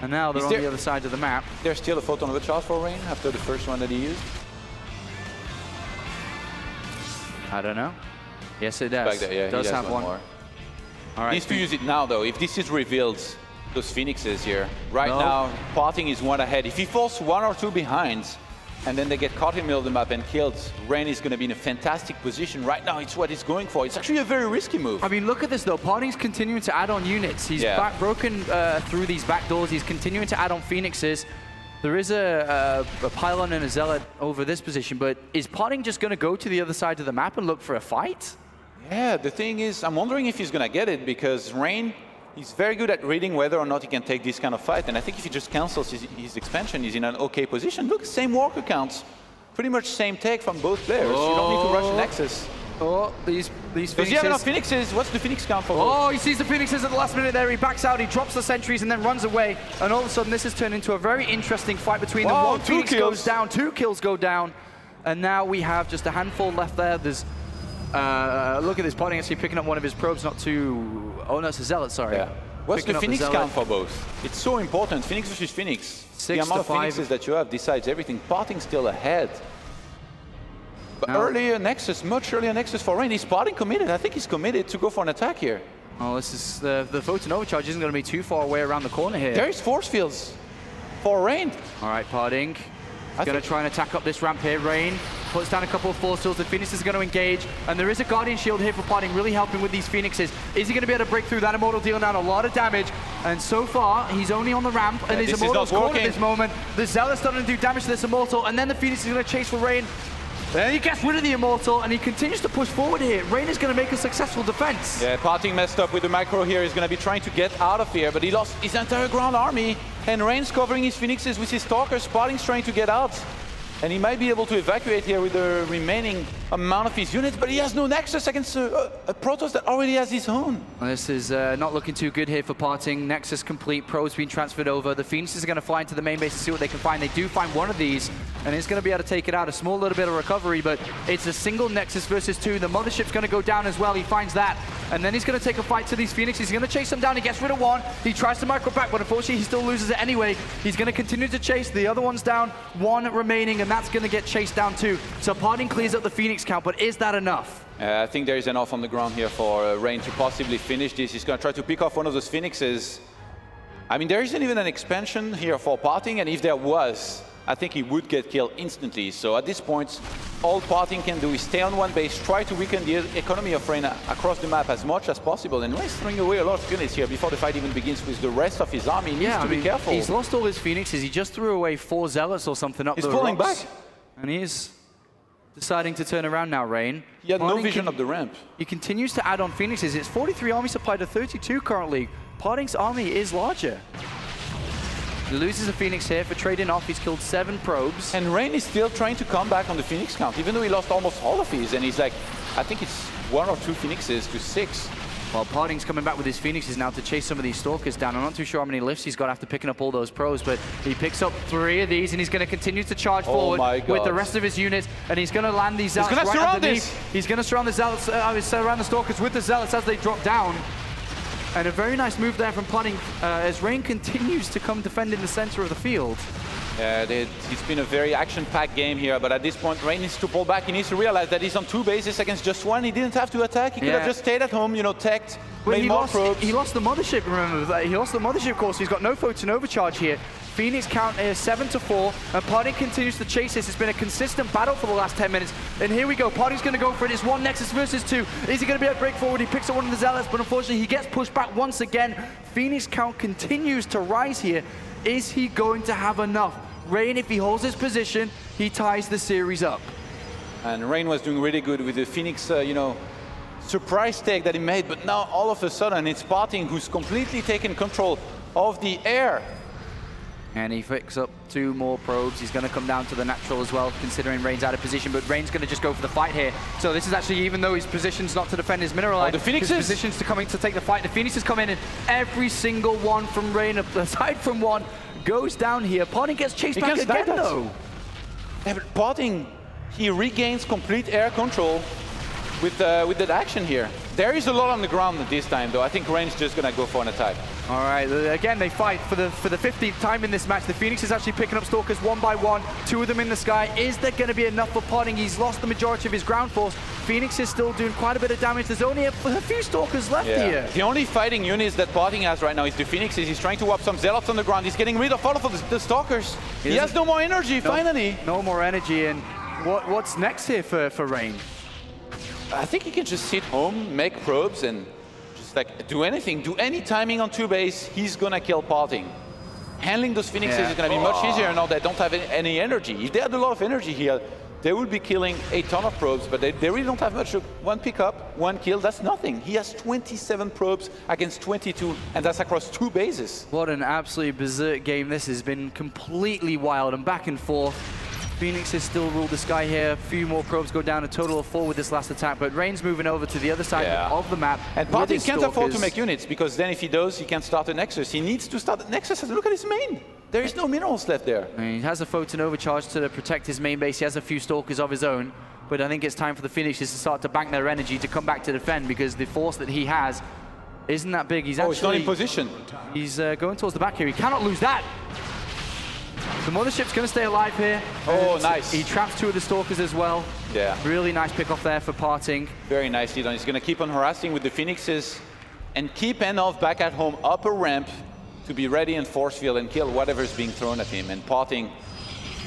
And now they're on the other side of the map. There's still a Photon Overcharge for Rain after the first one that he used. I don't know. Yes, it does. Back there, yeah, it does have one. More. All right. Needs to use it now, though. If this is revealed, those Phoenixes here. Right now, PartinG is 1 ahead. If he falls 1 or 2 behind, and then they get caught in the middle of the map and killed, Rain is going to be in a fantastic position. Right now, it's what he's going for. It's actually a very risky move. I mean, look at this, though. PartinG's continuing to add on units. He's broken through these back doors. He's continuing to add on Phoenixes. There is a Pylon and a Zealot over this position, but is PartinG just going to go to the other side of the map and look for a fight? Yeah, the thing is, I'm wondering if he's going to get it, because Rain, he's very good at reading whether or not he can take this kind of fight. And I think if he just cancels his expansion, he's in an okay position. Look, same walker counts. Pretty much same take from both players. You don't need to rush Nexus. Oh, these Phoenixes. Does he have enough Phoenixes? What's the Phoenix count for? Oh, he sees the Phoenixes at the last minute there. He backs out, he drops the sentries, and then runs away. And all of a sudden, this has turned into a very interesting fight between them. 1 Phoenix goes down, 2 kills go down. And now we have just a handful left there. There's look at this, PartinG actually picking up one of his probes, not too... Oh, no, it's a Zealot, sorry. Yeah. What's the Phoenix count for both? It's so important. Phoenix versus Phoenix. 6 the amount of Phoenixes that you have decides everything. PartinG still ahead. But earlier Nexus, much earlier Nexus for Rain. Is PartinG committed? I think he's committed to go for an attack here. Oh, this is the Photon Overcharge isn't going to be too far away around the corner here. There is force fields for Rain. All right, PartinG. He's going to try and attack up this ramp here. Rain puts down a couple of force fields. The Phoenix is going to engage. And there is a Guardian Shield here for PartinG, really helping with these Phoenixes. Is he going to be able to break through that Immortal, dealing out a lot of damage? And so far, he's only on the ramp. And his Immortal's caught at this moment. The Zealot's starting to do damage to this Immortal. And then the Phoenix is going to chase for Rain. And he gets rid of the Immortal, and he continues to push forward here. Rain is going to make a successful defense. Yeah, PartinG messed up with the micro here. He's going to be trying to get out of here, but he lost his entire ground army. And Rain's covering his Phoenixes with his Stalkers. PartinG's trying to get out. And he might be able to evacuate here with the remaining amount of his units, but he has no Nexus against a Protoss that already has his own. This is not looking too good here for PartinG. Nexus complete, Pro's been transferred over. The Phoenixes are going to fly into the main base to see what they can find. They do find one of these, and it's going to be able to take it out. A small little bit of recovery, but it's a single Nexus versus 2. The Mothership's going to go down as well. He finds that. and then he's going to take a fight to these Phoenix. He's going to chase them down. He gets rid of one. He tries to micro back, but unfortunately he still loses it anyway. He's going to continue to chase. The other one's down, one remaining, and that's going to get chased down too. So PartinG clears up the Phoenix count, but is that enough? I think there is enough on the ground here for Rain to possibly finish this. He's going to try to pick off one of those Phoenixes. I mean, there isn't even an expansion here for PartinG, and if there was, I think he would get killed instantly. So at this point, all PartinG can do is stay on one base, try to weaken the economy of Rain across the map as much as possible. And Rain's throwing away a lot of units here before the fight even begins with the rest of his army. He needs to be careful. He's lost all his Phoenixes. He just threw away 4 Zealots or something up the rocks. He's pulling back. And he's deciding to turn around now, Rain. He had no vision of the ramp. He continues to add on Phoenixes. It's 43 army supply to 32 currently. PartinG's army is larger. He loses a Phoenix here for trading off. He's killed 7 probes. And Rain is still trying to come back on the Phoenix count, even though he lost almost all of his. And he's like, I think it's 1 or 2 Phoenixes to 6. Well, PartinG's coming back with his Phoenixes now to chase some of these Stalkers down. I'm not too sure how many lifts he's got after picking up all those probes, but he picks up 3 of these, and he's going to continue to charge forward with the rest of his units, and he's going to land these Zealots right underneath. He's going to surround the Zealots, surround the Stalkers with the Zealots as they drop down. And a very nice move there from PartinG as Rain continues to come defend in the center of the field. Yeah, it's been a very action-packed game here, but at this point, Rain needs to pull back. He needs to realize that he's on 2 bases against just 1. He didn't have to attack. He could have just stayed at home, you know, teched, made more probes. He lost the Mothership, remember. He lost the Mothership course. He's got no photon overcharge here. Phoenix count is 7-4, and PartinG continues to chase this. It's been a consistent battle for the last 10 minutes. And here we go. PartinG's going to go for it. It's 1 Nexus versus 2. Is he going to be able to break forward? He picks up one of the Zealots, but unfortunately he gets pushed back once again. Phoenix count continues to rise here. Is he going to have enough? Rain, if he holds his position, he ties the series up. And Rain was doing really good with the Phoenix, you know, surprise take that he made, but now all of a sudden it's PartinG who's completely taken control of the air. And he picks up 2 more probes. He's going to come down to the natural as well, considering Rain's out of position, but Rain's going to just go for the fight here. So this is actually, even though his position's not to defend his mineral line, the Phoenixes? his position's to coming to take the fight. The Phoenixes come in, and every single one from Rain, aside from 1, goes down here. PartinG gets chased back again, though. Yeah, but PartinG, he regains complete air control with that action here. There is a lot on the ground this time, though. I think Rain's just going to go for an attack. All right, again, they fight for the 15th time in this match. The Phoenix is actually picking up Stalkers 1 by 1, 2 of them in the sky. Is there going to be enough for PartinG? He's lost the majority of his ground force. Phoenix is still doing quite a bit of damage. There's only a few Stalkers left here. The only fighting units that PartinG has right now is the Phoenixes. He's trying to whop some Zealots on the ground. He's getting rid of all of the Stalkers. He has no more energy, finally. No more energy, and what's next here for Rain? I think he can just sit home, make probes, and just like do anything, do any timing on 2 base. He's gonna kill PartinG. Handling those Phoenixes is gonna be much easier now. They don't have any energy. If they had a lot of energy here, they would be killing a ton of probes, but they really don't have much. 1 pickup, 1 kill, that's nothing. He has 27 probes against 22, and that's across 2 bases. What an absolutely berserk game this has been. Completely wild and back and forth. Phoenix has still ruled the sky here. A few more probes go down, a total of 4 with this last attack, but Rain's moving over to the other side of the map. And PartinG can't afford to make units, because then if he does, he can't start a Nexus. He needs to start the Nexus. Look at his main. There is no minerals left there. He has a photon overcharge to protect his main base. He has a few Stalkers of his own, but I think it's time for the Phoenixes to start to bank their energy to come back to defend, because the force that he has isn't that big. He's he's not in position. He's going towards the back here. He cannot lose that. The Mothership's going to stay alive here. Oh, nice. He traps 2 of the Stalkers as well. Yeah. Really nice pick off there for PartinG. Very nicely done. He's going to keep on harassing with the Phoenixes and keep Enov back at home up a ramp to be ready and force field and kill whatever's being thrown at him. And PartinG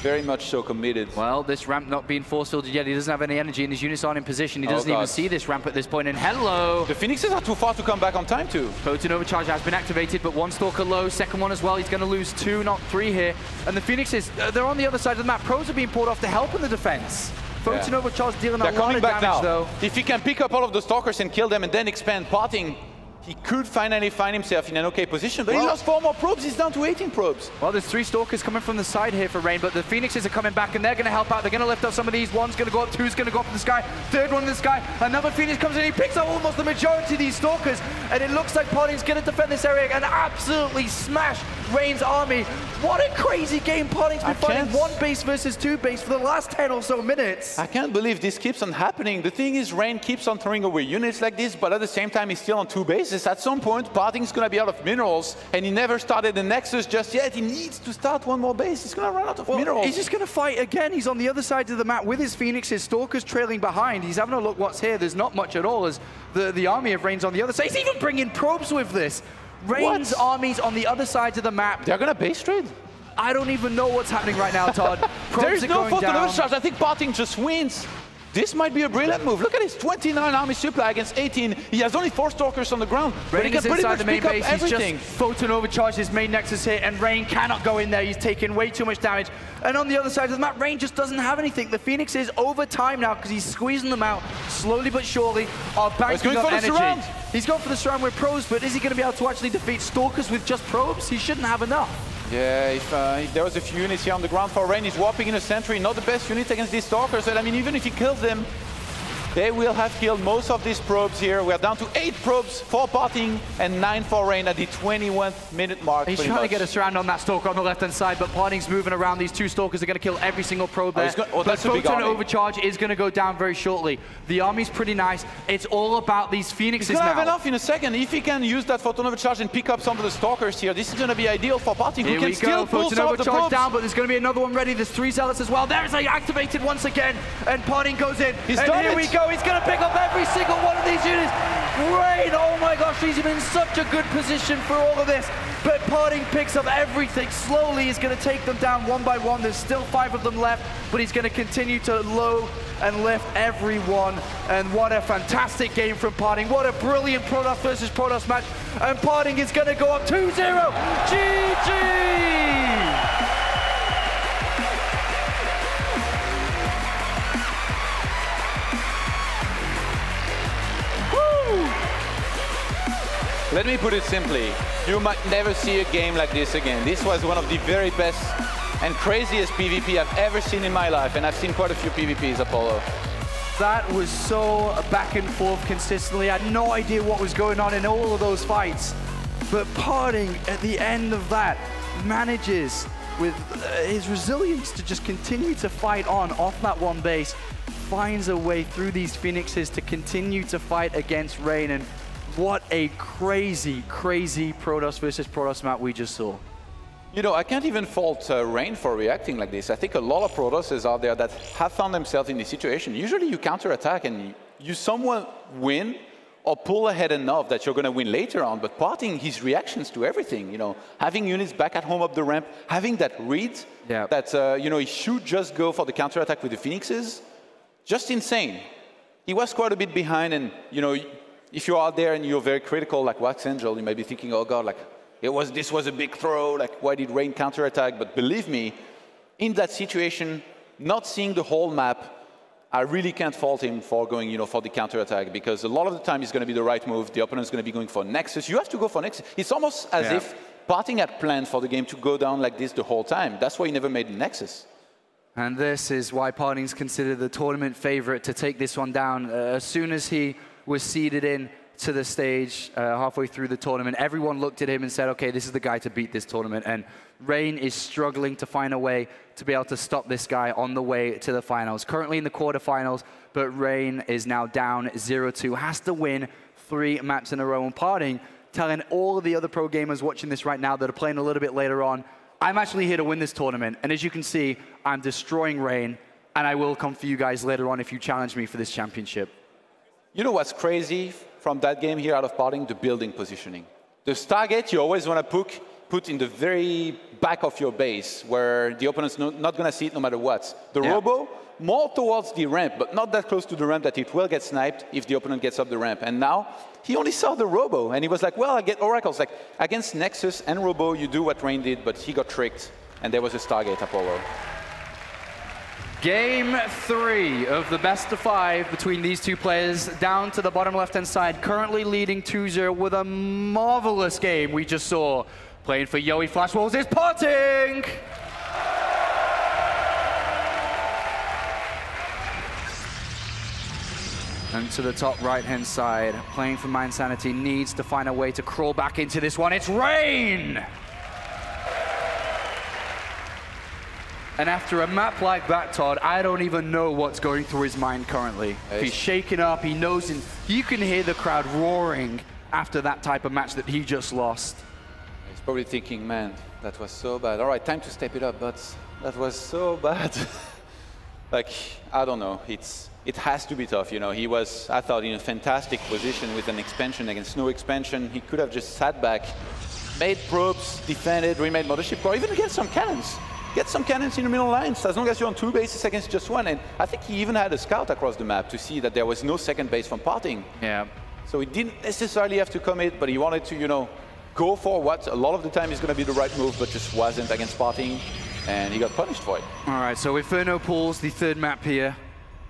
very much so committed. Well, this ramp not being force fielded yet. He doesn't have any energy, and his units aren't in position. He doesn't even see this ramp at this point. And hello! The Phoenixes are too far to come back on time, too. Photon overcharge has been activated, but 1 Stalker low, 2nd one as well. He's going to lose 2, not 3 here. And the Phoenixes, they're on the other side of the map. Probes are being pulled off to help in the defense. Photon overcharge dealing a lot of damage, though. If he can pick up all of the Stalkers and kill them and then expand, PartinG he could finally find himself in an okay position, but he lost 4 more probes. He's down to 18 probes. Well, there's 3 Stalkers coming from the side here for Rain, but the Phoenixes are coming back, and they're going to help out. They're going to lift up some of these. One's going to go up, 2's going to go up in the sky, 3rd one in the sky. Another Phoenix comes in. He picks up almost the majority of these Stalkers, and it looks like PartinG's going to defend this area and absolutely smash Rain's army. What a crazy game PartinG's been fighting 1 base versus 2 base for the last 10 or so minutes. I can't believe this keeps on happening. The thing is, Rain keeps on throwing away units like this, but at the same time, he's still on 2 bases. At some point, PartinG's going to be out of minerals, and he never started the Nexus just yet. He needs to start 1 more base. He's going to run out of minerals. He's just going to fight again. He's on the other side of the map with his Phoenixes. Stalkers trailing behind. He's having a look what's here. There's not much at all as the army of Rain's on the other side. He's even bringing probes with this. Rain's army's on the other side of the map. They're going to base trade? I don't even know what's happening right now, Todd. There's no photon overcharge. I think PartinG just wins. This might be a brilliant move. Look at his 29 army supply against 18. He has only 4 Stalkers on the ground. Rain but he can is pretty inside much the main pick base. up everything. He's just photon overcharged his main Nexus here, and Rain cannot go in there. He's taking way too much damage. And on the other side of the map, Rain just doesn't have anything. The Phoenix is over time now because he's squeezing them out slowly but surely. Are banking up energy. Surround. He's going for the surround with probes, but is he going to be able to actually defeat Stalkers with just probes? He shouldn't have enough. Yeah, if there was a few units here on the ground for Rain, he's warping in a sentry. Not the best unit against these Stalkers. And I mean, even if he kills them, they will have killed most of these probes here. We are down to 8 probes for PartinG and 9 for Rain at the 21-minute mark. He's trying to get a surround on that Stalker on the left-hand side, but PartinG's moving around. These 2 Stalkers are going to kill every single probe there. But photon overcharge is going to go down very shortly. The army's pretty nice. It's all about these Phoenixes now. He's going to have enough in a second. If he can use that photon overcharge and pick up some of the Stalkers here, this is going to be ideal for PartinG. Here we go, photon overcharge down, but there's going to be another one ready. There's 3 Zealots as well. There's activated once again, and PartinG goes in. He's and done here we go. He's going to pick up every single one of these units. Rain, oh my gosh, he's in such a good position for all of this. But PartinG picks up everything. Slowly, he's going to take them down 1 by 1. There's still 5 of them left, but he's going to continue to load and lift everyone. And what a fantastic game from PartinG. What a brilliant Protoss versus Protoss match. And PartinG is going to go up 2-0. GG! Let me put it simply, you might never see a game like this again. This was one of the very best and craziest PvP I've ever seen in my life, and I've seen quite a few PvPs, Apollo. That was so back and forth consistently. I had no idea what was going on in all of those fights. But PartinG, at the end of that, manages, with his resilience, to just continue to fight on off that 1 base, finds a way through these Phoenixes to continue to fight against Rain. And what a crazy, crazy Protoss versus Protoss map we just saw. You know, I can't even fault Rain for reacting like this. I think a lot of Protosses out there that have found themselves in this situation. Usually you counterattack and you somewhat win or pull ahead enough that you're going to win later on. But PartinG, his reactions to everything, you know, having units back at home up the ramp, having that read that, you know, he should just go for the counterattack with the Phoenixes, just insane. He was quite a bit behind, and, you know, if you're out there and you're very critical, like Wax Angel, you may be thinking, oh God, like, this was a big throw, like, why did Rain counterattack? But believe me, in that situation, not seeing the whole map, I really can't fault him for going, you know, for the counterattack, because a lot of the time it's going to be the right move. The opponent's going to be going for Nexus. You have to go for Nexus. It's almost as if PartinG had planned for the game to go down like this the whole time. That's why he never made the Nexus. And this is why PartinG's considered the tournament favorite to take this one down. As soon as he was seeded in to the stage halfway through the tournament, everyone looked at him and said, okay, this is the guy to beat this tournament. And Rain is struggling to find a way to be able to stop this guy on the way to the finals. Currently in the quarterfinals, but Rain is now down 0-2, has to win 3 maps in a row. And PartinG telling all of the other pro gamers watching this right now that are playing a little bit later on, I'm actually here to win this tournament. And as you can see, I'm destroying Rain, and I will come for you guys later on if you challenge me for this championship. You know what's crazy from that game here out of PartinG? The building positioning. The Stargate you always want to put in the very back of your base, where the opponent's not going to see it no matter what. The Robo, more towards the ramp, but not that close to the ramp that it will get sniped if the opponent gets up the ramp. And now, he only saw the Robo, and he was like, well, I get Oracles. Like, against Nexus and Robo, you do what Rain did, but he got tricked, and there was a Stargate Apollo. Game 3 of the best of 5 between these two players. Down to the bottom left-hand side, currently leading 2-0 with a marvelous game we just saw. Playing for Yoey Flash Wolves is PartinG! And to the top right-hand side, playing for Mindsanity, needs to find a way to crawl back into this one. It's Rain! And after a map like that, Todd, I don't even know what's going through his mind currently. He's shaking up, he knows, and you can hear the crowd roaring after that type of match that he just lost. He's probably thinking, man, that was so bad. All right, time to step it up, but that was so bad. Like, I don't know, it has to be tough, you know. He was, I thought, in a fantastic position with an expansion against no expansion. He could have just sat back, made probes, defended, remade Mothership Core, even get some cannons. Get some cannons in the middle lines, as long as you're on 2 bases against just 1. And I think he even had a scout across the map to see that there was no second base from PartinG. Yeah. So he didn't necessarily have to commit, but he wanted to, you know, go for what a lot of the time is going to be the right move, but just wasn't against PartinG, and he got punished for it. All right, so Inferno pulls the 3rd map here.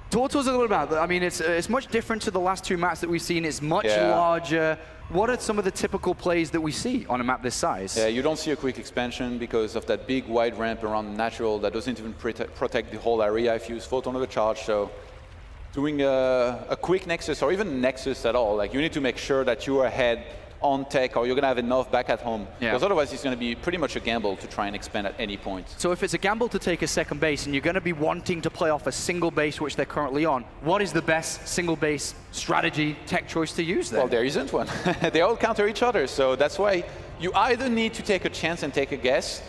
Talk to us a little about that. I mean, it's much different to the last 2 maps that we've seen. It's much larger. What are some of the typical plays that we see on a map this size? Yeah, you don't see a quick expansion because of that big wide ramp around natural that doesn't even protect the whole area if you use photon overcharge. So doing a quick Nexus, or even Nexus at all, like you need to make sure that you are ahead on tech, or you're going to have enough back at home. Yeah. Because otherwise it's going to be pretty much a gamble to try and expand at any point. So if it's a gamble to take a second base and you're going to be wanting to play off a single base, which they're currently on, what is the best single base strategy, tech choice to use there? Well, there isn't one. They all counter each other. So that's why you either need to take a chance and take a guess,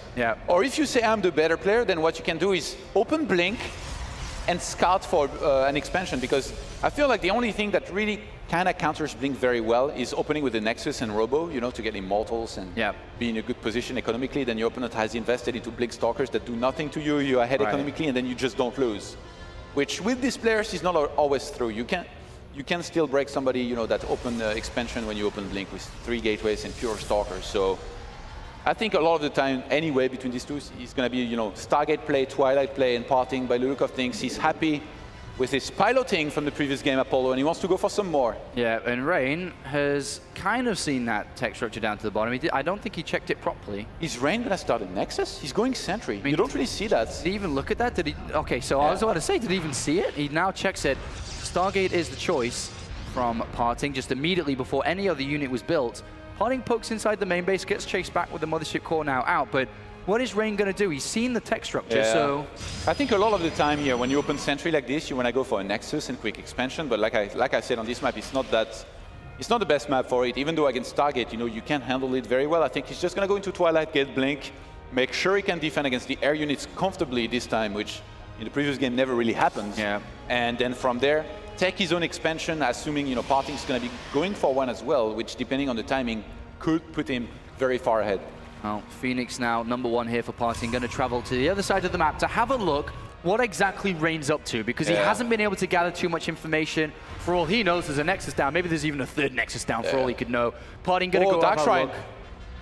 or if you say I'm the better player, then what you can do is open Blink and scout for an expansion, because I feel like the only thing that really kind of counters Blink very well is opening with the Nexus and Robo, you know, to get Immortals and be in a good position economically. Then your opponent has invested into Blink Stalkers that do nothing to you, you're ahead economically, and then you just don't lose. Which with these players is not always true. You can still break somebody, you know, that open expansion when you open Blink with 3 gateways and pure Stalkers. So I think a lot of the time, anyway, between these two, is going to be, you know, Stargate play, Twilight play, and PartinG. By the look of things, he's happy with his piloting from the previous game, Apollo, and he wants to go for some more. Yeah, and Rain has kind of seen that tech structure down to the bottom. I don't think he checked it properly. Is Rain going to start a Nexus? He's going Sentry. I mean, you don't really see that. Did he even look at that? Did he? Okay, so I was about to say, did he even see it? He now checks it. Stargate is the choice from PartinG just immediately before any other unit was built. PartinG pokes inside the main base, gets chased back with the Mothership Core now out, but what is Rain going to do? He's seen the tech structure, so... I think a lot of the time here, when you open Sentry like this, you want to go for a Nexus and quick expansion, but like I said on this map, it's not the best map for it, even though against Stargate, you know, you can handle it very well. I think he's just going to go into Twilight, get Blink, make sure he can defend against the air units comfortably this time, which in the previous game never really happened. Yeah. And then from there, take his own expansion, assuming, you know, PartinG's going to be going for one as well, which, depending on the timing, could put him very far ahead. Well, Phoenix now, #1 here for PartinG, going to travel to the other side of the map to have a look what exactly Rain's up to, because he hasn't been able to gather too much information. For all he knows, there's a Nexus down. Maybe there's even a 3rd Nexus down for all he could know. PartinG going to go Dark have Shrine. a look.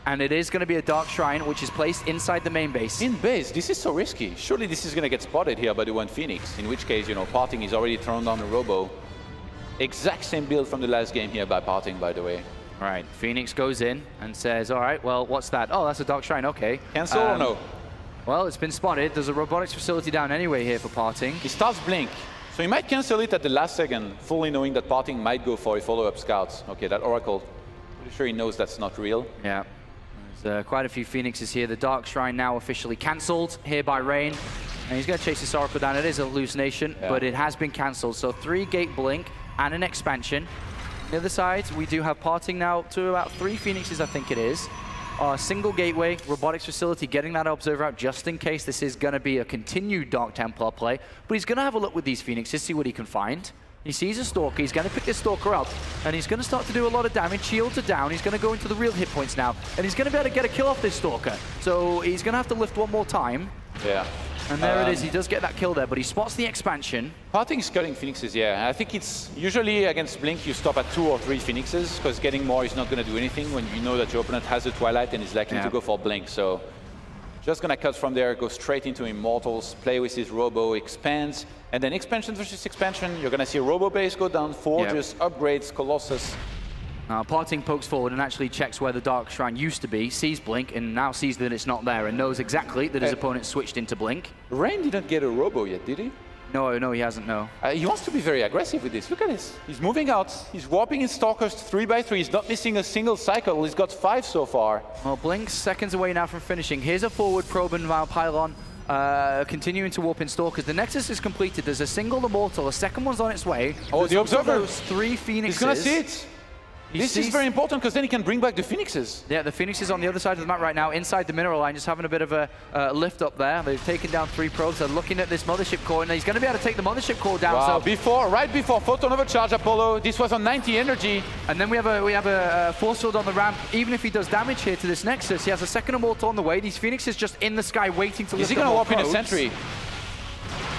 And it is going to be a Dark Shrine, which is placed inside the main base. In base, this is so risky. Surely this is going to get spotted here by the one Phoenix, in which case, you know, PartinG is already thrown down the Robo. Exact same build from the last game here by PartinG, by the way. All right, Phoenix goes in and says, all right, well, what's that? Oh, that's a Dark Shrine, okay. Cancel or no? Well, it's been spotted. There's a robotics facility down anyway here for PartinG. He starts Blink. So he might cancel it at the last second, fully knowing that PartinG might go for a follow-up scout. Okay, that Oracle, pretty sure he knows that's not real. Yeah. There's quite a few Phoenixes here. The Dark Shrine now officially cancelled here by Rain. And he's going to chase this Oracle down. It is a hallucination, but it has been cancelled. So 3-gate Blink and an expansion. On the other side, we do have PartinG now to about 3 Phoenixes, I think it is. Single gateway, robotics facility, getting that observer out just in case this is going to be a continued Dark Templar play. But he's going to have a look with these Phoenixes, see what he can find. He sees a Stalker, he's going to pick this Stalker up, and he's going to start to do a lot of damage. Shields are down, he's going to go into the real hit points now, and he's going to be able to get a kill off this Stalker. So he's going to have to lift one more time. Yeah. And there it is, he does get that kill there, but he spots the expansion. PartinG is cutting Phoenixes, yeah. I think it's usually against Blink, you stop at 2 or 3 Phoenixes, because getting more is not going to do anything when you know that your opponent has a Twilight and is likely to go for Blink. So Just going to cut from there, go straight into Immortals, play with his Robo, expands, and then expansion versus expansion. You're going to see Robo base go down, Forges, upgrades, Colossus. PartinG pokes forward and actually checks where the Dark Shrine used to be, sees Blink, and now sees that it's not there, and knows exactly that his opponent switched into Blink. Rain didn't get a Robo yet, did he? No, he hasn't, no. He wants to be very aggressive with this. Look at this. He's moving out. He's warping his Stalkers 3x3. He's not missing a single cycle. He's got 5 so far. Well, Blink's seconds away now from finishing. Here's a forward probe and Pylon. Continuing to warp in Stalkers. The Nexus is completed. There's a single Immortal. A second one's on its way. Oh, There's the Observer. Those 3 Phoenixes. He's going to see it. This is very important because then he can bring back the Phoenixes. Yeah, the Phoenix is on the other side of the map right now, inside the mineral line, just having a bit of a lift up there. They've taken down 3 probes. They're looking at this Mothership Core, and he's going to be able to take the Mothership Core down. Wow, so right before Photon Overcharge Apollo, this was on 90 energy. And then we have a force field on the ramp. Even if he does damage here to this Nexus, he has a second Immortal on the way. These Phoenixes just in the sky waiting to lift up. Is he going to warp in a Sentry?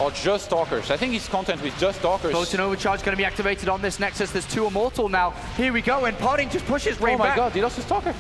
Or just Stalkers? I think he's content with just Stalkers. Photon Overcharge going to be activated on this Nexus. There's 2 Immortal now. Here we go, and PartinG just pushes Rain back. Oh my god, he lost his Stalker.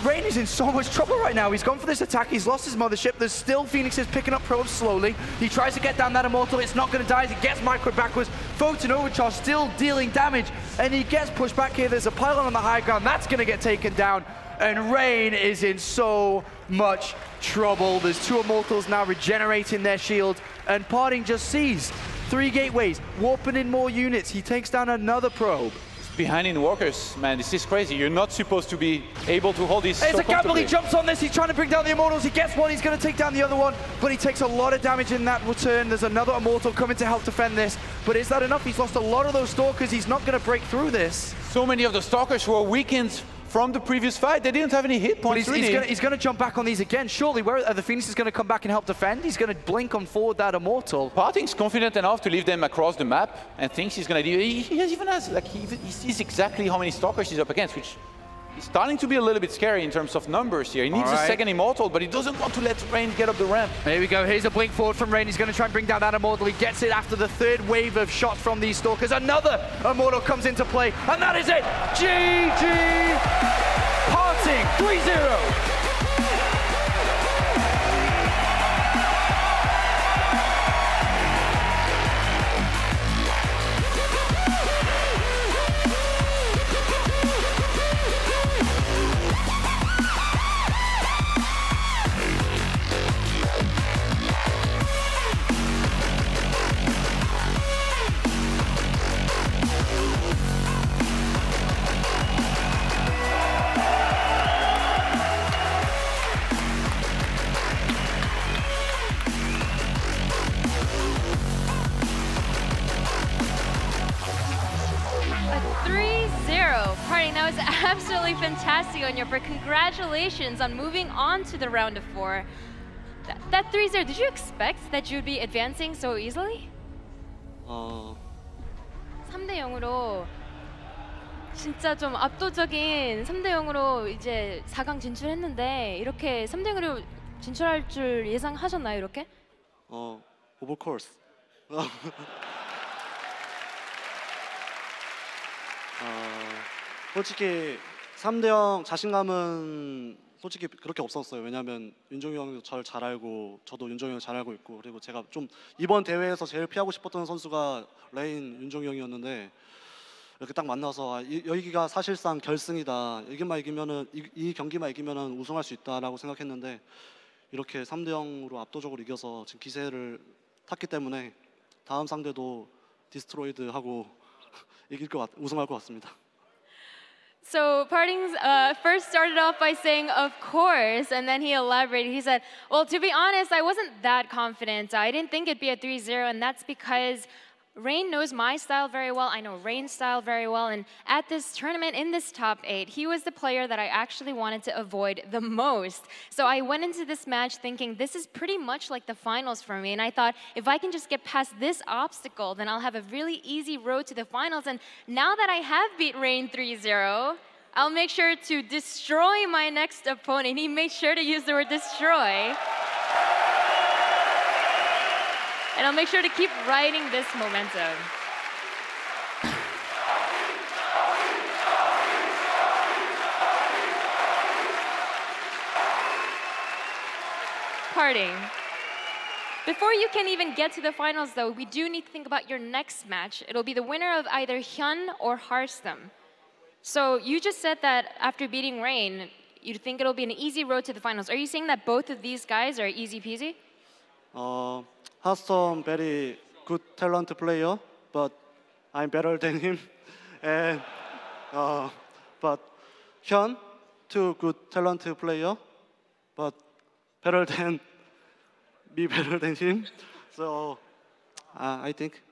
Rain is in so much trouble right now. He's gone for this attack. He's lost his Mothership. There's still Phoenixes picking up probes slowly. He tries to get down that Immortal. It's not going to die as he gets microed backwards. Photon Overcharge still dealing damage, and he gets pushed back here. There's a Pylon on the high ground. That's going to get taken down. And Rain is in so much trouble. There's 2 Immortals now regenerating their shield, and PartinG just sees 3 gateways, warping in more units. He takes down another probe. Behind in Walkers, man, this is crazy. You're not supposed to be able to hold this. It's a gamble. He jumps on this. He's trying to bring down the Immortals. He gets one. He's going to take down the other one, but he takes a lot of damage in that return. There's another Immortal coming to help defend this, but is that enough? He's lost a lot of those Stalkers. He's not going to break through this. So many of the Stalkers who are weakened from the previous fight, they didn't have any hit points. But he's going to jump back on these again. Surely, where are the Phoenix is going to come back and help defend? He's going to blink on forward that Immortal. PartinG's confident enough to leave them across the map and thinks he's going to do. He even has like he sees exactly how many Stalkers he's up against, which is starting to be a little bit scary in terms of numbers here. He needs a second Immortal, but he doesn't want to let Rain get up the ramp. There we go. Here's a blink forward from Rain. He's going to try and bring down that Immortal. He gets it after the 3rd wave of shots from these Stalkers. Another Immortal comes into play, and that is it. GG. PartinG 3-0. Absolutely fantastic on your part. Congratulations on moving on to the round of 4. That 3-0, did you expect that you would be advancing so easily? 3-0로 진짜 좀 압도적인 3-0으로 이제 4강 진출했는데 이렇게 3-0으로 진출할 줄 예상하셨나요, 이렇게? Of course. 솔직히 3-0 자신감은 솔직히 그렇게 없었어요. 왜냐하면 윤종이 형도 저를 잘 알고 저도 윤종이 형을 잘 알고 있고, 그리고 제가 좀 이번 대회에서 제일 피하고 싶었던 선수가 레인 윤종이 형이었는데 이렇게 딱 만나서 여기가 사실상 결승이다. 이 경기만 이기면은 우승할 수 있다라고 생각했는데 이렇게 3-0으로 압도적으로 이겨서 지금 기세를 탔기 때문에 다음 상대도 디스트로이드 하고 우승할 것 같습니다. So PartinG first started off by saying, of course, and then he elaborated. He said, well, to be honest, I wasn't that confident. I didn't think it'd be a 3-0, and that's because Rain knows my style very well. I know Rain's style very well, and at this tournament, in this top 8, he was the player that I actually wanted to avoid the most. So I went into this match thinking, this is pretty much like the finals for me, and I thought, if I can just get past this obstacle, then I'll have a really easy road to the finals. And now that I have beat Rain 3-0, I'll make sure to destroy my next opponent. He made sure to use the word destroy. And I'll make sure to keep riding this momentum. Parting. Before you can even get to the finals, though, we do need to think about your next match. It'll be the winner of either Hyun or Harstem. So you just said that after beating Rain, you think it'll be an easy road to the finals. Are you saying that both of these guys are easy peasy? Harstem very good talent player, but I'm better than him. And but Hyun, too good talent player, but better than him. So I think,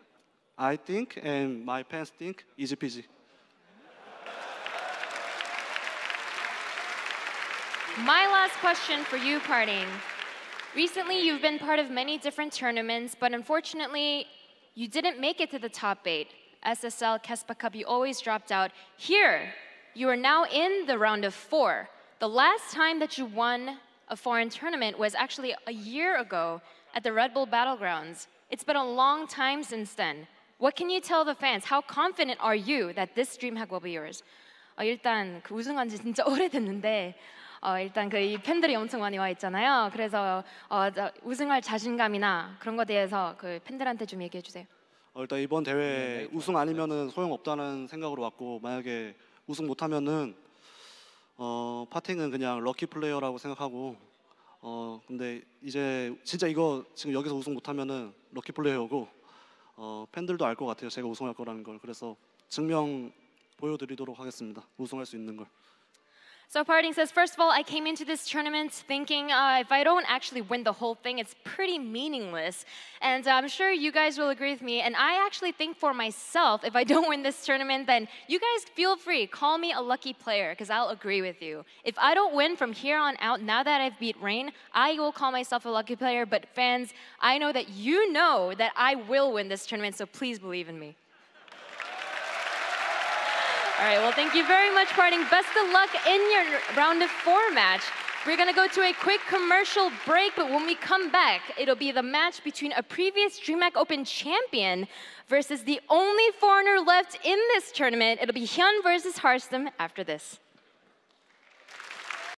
and my fans think, easy peasy. My last question for you, Parting. Recently, you've been part of many different tournaments, but unfortunately, you didn't make it to the top 8. SSL, Kespa Cup, you always dropped out. Here, you are now in the round of 4. The last time that you won a foreign tournament was actually a year ago at the Red Bull Battlegrounds. It's been a long time since then. What can you tell the fans? How confident are you that this DreamHack will be yours? 일단 그 우승한 지 진짜 오래됐는데 일단 이 팬들이 엄청 많이 와 있잖아요. 그래서 우승할 자신감이나 그런 거에 대해서 그 팬들한테 좀 얘기해 주세요. 일단 이번 대회 우승 아니면은 소용없다는 생각으로 왔고 만약에 우승 못하면은 파팅은 그냥 럭키 플레이어라고 생각하고 근데 이제 진짜 이거 지금 여기서 우승 못하면은 럭키 플레이어고 팬들도 알 것 같아요. 제가 우승할 거라는 걸. 그래서 증명 보여드리도록 하겠습니다. 우승할 수 있는 걸. So Parting says, first of all, I came into this tournament thinking if I don't actually win the whole thing, it's pretty meaningless. And I'm sure you guys will agree with me. And I actually think for myself, if I don't win this tournament, then you guys feel free. Call me a lucky player, because I'll agree with you. If I don't win from here on out, now that I've beat Rain, I will call myself a lucky player. But fans, I know that you know that I will win this tournament, so please believe in me. All right, well, thank you very much, Parting. Best of luck in your round of 4 match. We're going to go to a quick commercial break, but when we come back, it'll be the match between a previous DreamHack Open champion versus the only foreigner left in this tournament. It'll be Hyun versus Harstem after this.